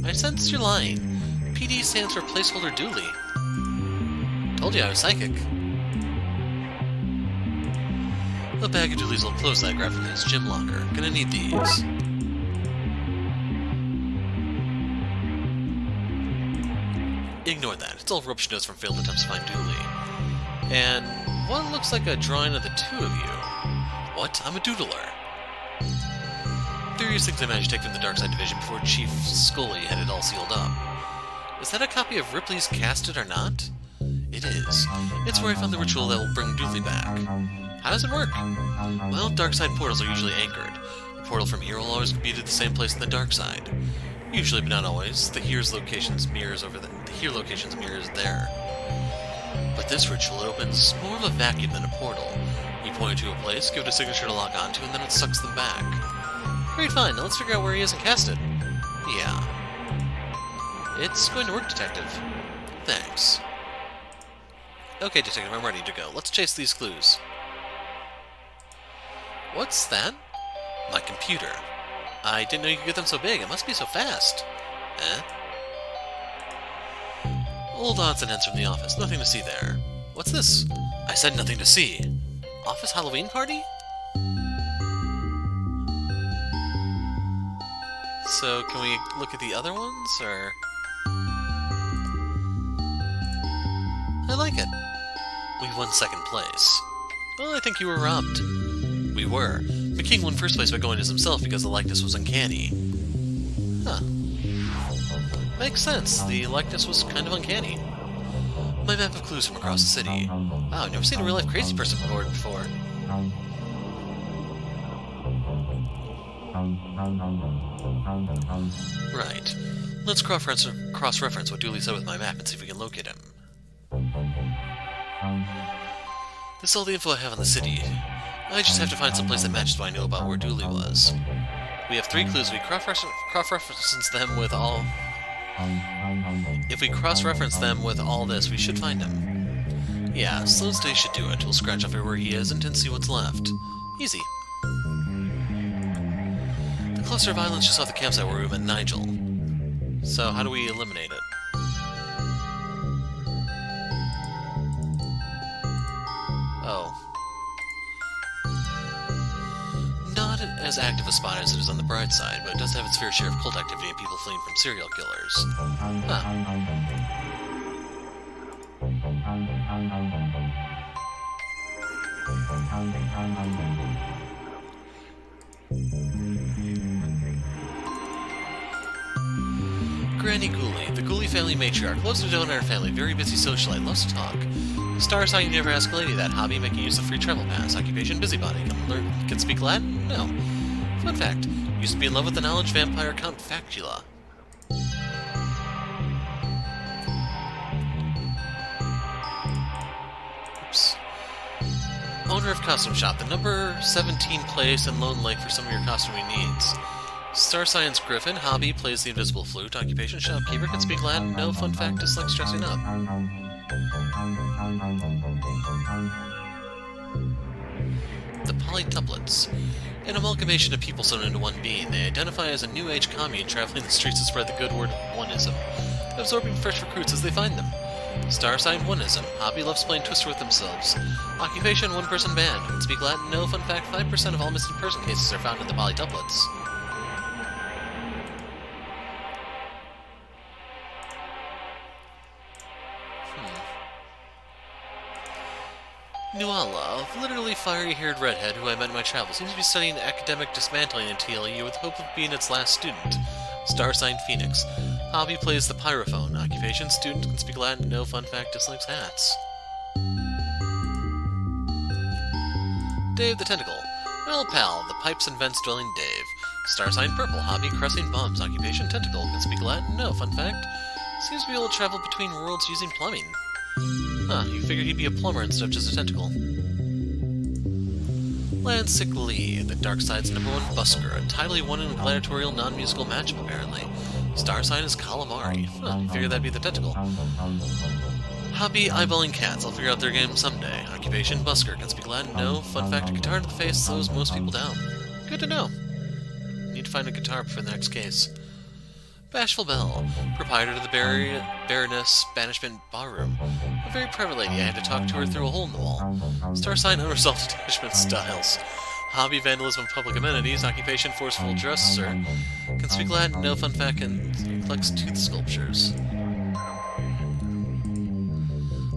S1: I sense you're lying. PD stands for placeholder Dooley. Told you I was psychic. A bag of Dooley's old clothes that I grabbed from his gym locker. Gonna need these. Ignore that. It's all rubbish notes from failed attempts to find Dooley. And what looks like a drawing of the two of you. What? I'm a doodler. Various things I managed to take from the Darkside division before Chief Scully had it all sealed up. Is that a copy of Ripley's Cast It or Not? It is. It's where I found the ritual that will bring Dooley back. How does it work? Well, Darkside portals are usually anchored. The portal from here will always be to the same place in the Darkside. Usually, but not always. The here locations mirrors there. But this ritual opens more of a vacuum than a portal. You point to a place, give it a signature to lock onto, and then it sucks them back. Great, fine. Now let's figure out where he is and cast it. Yeah. It's going to work, Detective. Thanks. Okay, Detective, I'm ready to go. Let's chase these clues. What's that? My computer. I didn't know you could get them so big. It must be so fast. Eh? Old odds and ends from the office. Nothing to see there. What's this? I said nothing to see. Office Halloween party? So, can we look at the other ones, or...? I like it. We won second place. Well, I think you were robbed. We were. McQueen won first place by going as himself because the likeness was uncanny. Huh. Makes sense. The likeness was kind of uncanny. My map of clues from across the city. Wow, I've never seen a real-life crazy person board before. Right. Let's cross-reference what Dooley said with my map and see if we can locate him. This is all the info I have on the city. I just have to find some place that matches what I know about where Dooley was. We have 3 clues. We cross-reference them with all... If we cross-reference them with all this, we should find him. Yeah, slow stay should do it. We'll scratch off where he is and see what's left. Easy. The cluster of islands just off the campsite where we met Nigel. So, how do we eliminate it? Oh. Not as active a spot as it is on the bright side, but it does have its fair share of cult activity and people fleeing from serial killers. Huh. Granny Dooley, the Dooley family matriarch, loves to donate our family, very busy socialite, loves to talk. Star sign, you never ask a lady that. Hobby, making use of free travel pass. Occupation, busybody. Can speak Latin? No. Fun fact, used to be in love with the knowledge vampire Count Factula. Oops. Owner of costume shop, the number 17 place in Lone Lake for some of your costuming needs. Star Science Griffin, hobby, plays the invisible flute. Occupation, shopkeeper, can speak Latin. No, fun fact, dislikes dressing up. The Polytuplets. An amalgamation of people sewn into one being. They identify as a new age commune traveling the streets to spread the good word oneism, absorbing fresh recruits as they find them. Star sign oneism. Hobby, loves playing Twister with themselves. Occupation, one-person band. Can speak Latin. No, fun fact, 5% of all missing person cases are found in the Polytuplets. Nuala, a literally fiery-haired redhead who I met in my travels, seems to be studying academic dismantling in TLU with the hope of being its last student. Star sign Phoenix. Hobby, plays the pyrophone. Occupation, student, can speak Latin. No, fun fact, dislikes hats. Dave the Tentacle. Well, pal, the pipes and vents dwelling Dave. Star sign Purple. Hobby, caressing bums. Occupation, Tentacle, can speak Latin. No, fun fact, seems to be able to travel between worlds using plumbing. Huh, you figured he'd be a plumber instead of just a tentacle. Lansik Lee, the Darkside's #1 busker, a tidily won in a gladiatorial non-musical matchup, apparently. Star sign is Calamari. Huh, you figured that'd be the tentacle. Hobby, eyeballing cats. I'll figure out their game someday. Occupation, busker. Can speak Latin? No. Fun fact, a guitar to the face slows most people down. Good to know. Need to find a guitar for the next case. Bashful Belle, proprietor of the Baroness Banishment Barroom. A very private lady, I had to talk to her through a hole in the wall. Star sign, unresolved attachment styles. Hobby, vandalism of public amenities. Occupation, forceful dresser. Can speak Latin, no, fun fact, and collects tooth sculptures.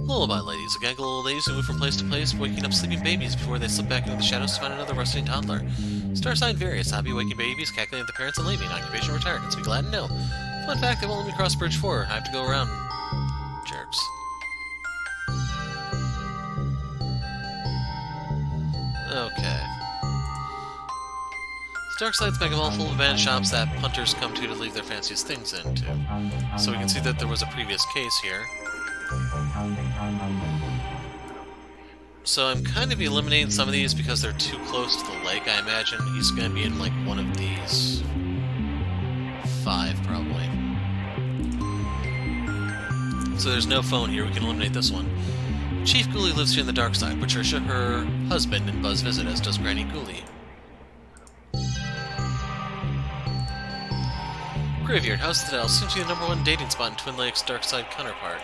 S1: Lullaby ladies, a gaggle of old ladies who move from place to place, waking up sleeping babies before they slip back into the shadows to find another rusting toddler. Star sign various, happy waking babies, cackling at the parents and leaving, occupation retired, can speak Latin, no. Fun fact, they won't let me cross Bridge 4, I have to go around. Jerks. Okay. Darkside's mega mall full of abandoned shops that punters come to leave their fanciest things into. So we can see that there was a previous case here. So I'm kind of eliminating some of these because they're too close to the lake. I imagine he's going to be in like one of these 5 probably. So there's no phone here, we can eliminate this one. Chief Dooley lives here in the Darkside. Patricia, her husband, and Buzz visit, as does Granny Dooley. Graveyard House Citadel seems to be the #1 dating spot in Twin Lakes' Darkside counterpart.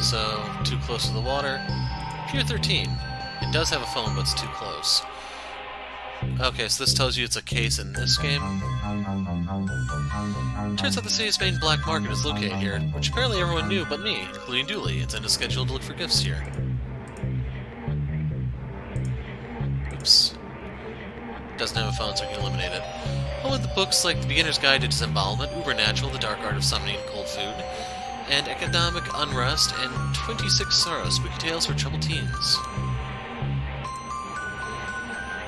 S1: So, too close to the water. Pier 13. It does have a phone, but it's too close. Okay, so this tells you it's a case in this game. Turns out the city's main black market is located here, which apparently everyone knew but me, including Dooley. It's in a schedule to look for gifts here. Oops. Doesn't have a phone, so we can eliminate it. Home with the books like The Beginner's Guide to Disembowelment, Ubernatural, The Dark Art of Summoning Cold Food, and Economic Unrest, and 26 Sorrows, Spooky Tales for Troubled Teens.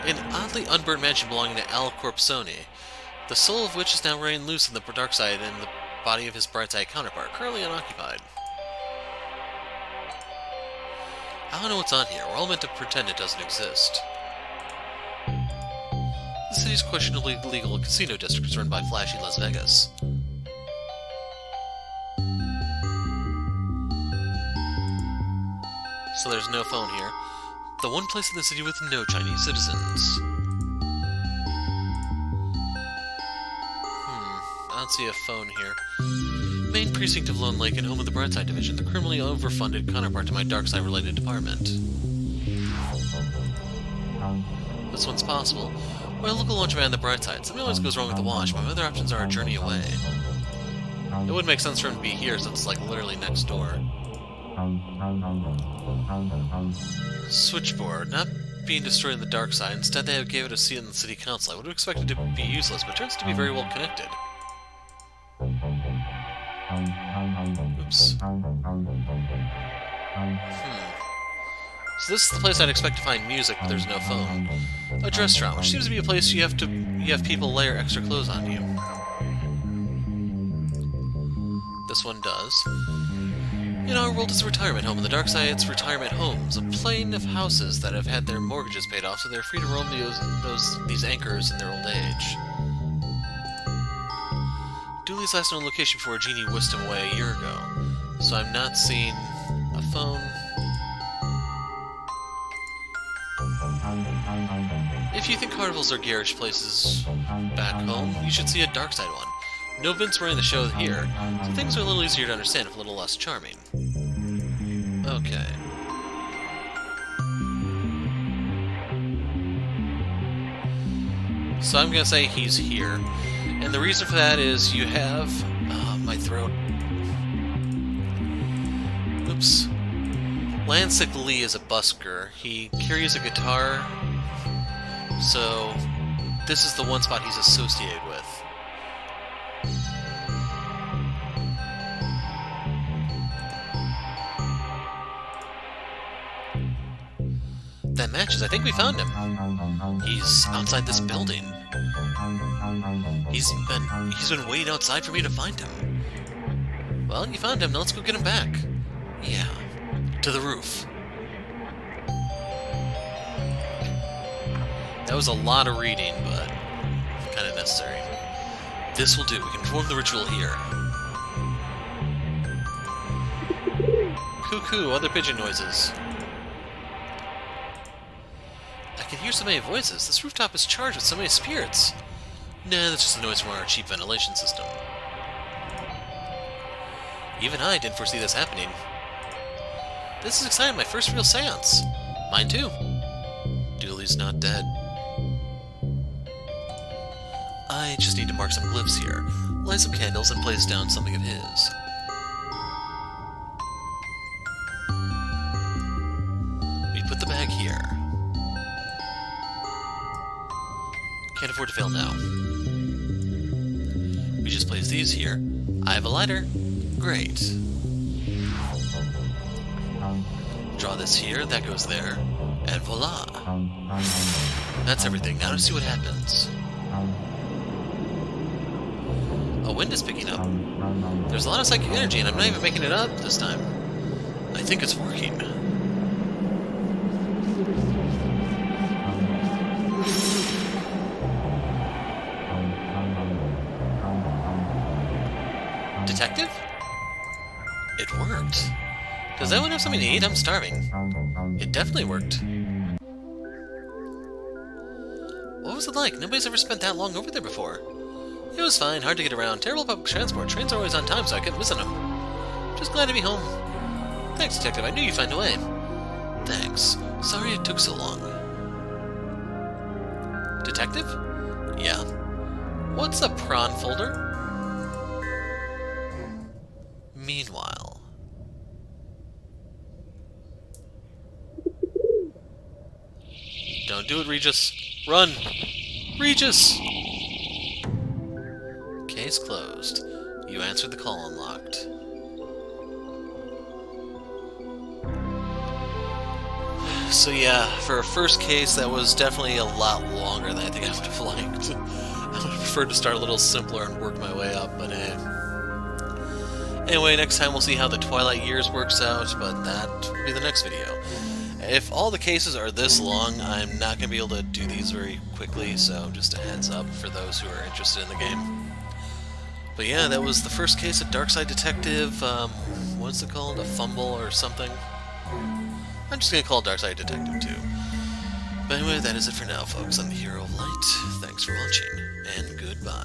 S1: An oddly unburnt mansion belonging to Al Corpsoni, the soul of which is now running loose in the dark side and the body of his bright-side counterpart, currently unoccupied. I don't know what's on here. We're all meant to pretend it doesn't exist. The city's questionably legal casino district is run by flashy Las Vegas. So there's no phone here. The one place in the city with no Chinese citizens. I don't see a phone here. Main precinct of Lone Lake and home of the Brightside Division, the criminally overfunded counterpart to my Darkside-related department. This one's possible. Well, I look a launchman on the bright side. Something always goes wrong with the watch, but my other options are a journey away. It would make sense for him to be here, since it's like literally next door. Switchboard. Not being destroyed in the dark side. Instead, they gave it a seat in the city council. I would have expected it to be useless, but it turns to be very well connected. Oops. So this is the place I'd expect to find music, but there's no phone. A restaurant, which seems to be a place you have people layer extra clothes on you. This one does. In our world, it's a retirement home. In the dark side, it's retirement homes, a plain of houses that have had their mortgages paid off, so they're free to roam these anchors in their old age. Dooley's last known location before a genie whisked him away a year ago, so I'm not seeing a phone. If you think carnivals are garish places back home, you should see a Darkside one. No Vince running the show here, so things are a little easier to understand if a little less charming. Okay. So I'm gonna say he's here. And the reason for that is you have... my throat. Oops. Lansik Lee is a busker. He carries a guitar, so this is the one spot he's associated with. That matches. I think we found him. He's outside this building. He's been waiting outside for me to find him. Well, you found him. Now let's go get him back. Yeah. To the roof. That was a lot of reading, but kind of necessary. This will do. We can perform the ritual here. Cuckoo, other pigeon noises. I can hear so many voices. This rooftop is charged with so many spirits. Nah, that's just the noise from our cheap ventilation system. Even I didn't foresee this happening. This is exciting, my first real seance. Mine too. Dooley's not dead. I just need to mark some glyphs here, light some candles, and place down something of his. afford to fail now. We just place these here. I have a lighter. Great. Draw this here, that goes there. And voila! That's everything. Now to see what happens. A wind is picking up. There's a lot of psychic energy, and I'm not even making it up this time. I think it's working. Detective? It worked. Does anyone have something to eat? I'm starving. It definitely worked. What was it like? Nobody's ever spent that long over there before. It was fine, hard to get around. Terrible public transport. Trains are always on time, so I kept missing them. Just glad to be home. Thanks, Detective. I knew you'd find a way. Thanks. Sorry it took so long. Detective? Yeah. What's a prawn folder? Meanwhile... Don't do it, Regis. Run! Regis! Case closed. You answered the call unlocked. So yeah, for a first case, that was definitely a lot longer than I think I would have liked. I would have preferred to start a little simpler and work my way up, but Anyway, next time we'll see how the Twilight Years works out, but that will be the next video. If all the cases are this long, I'm not going to be able to do these very quickly, so just a heads up for those who are interested in the game. But yeah, that was the first case of Darkside Detective, what's it called? A Fumble or something? I'm just going to call it Darkside Detective 2. But anyway, that is it for now, folks. I'm the Hero of Light. Thanks for watching, and goodbye.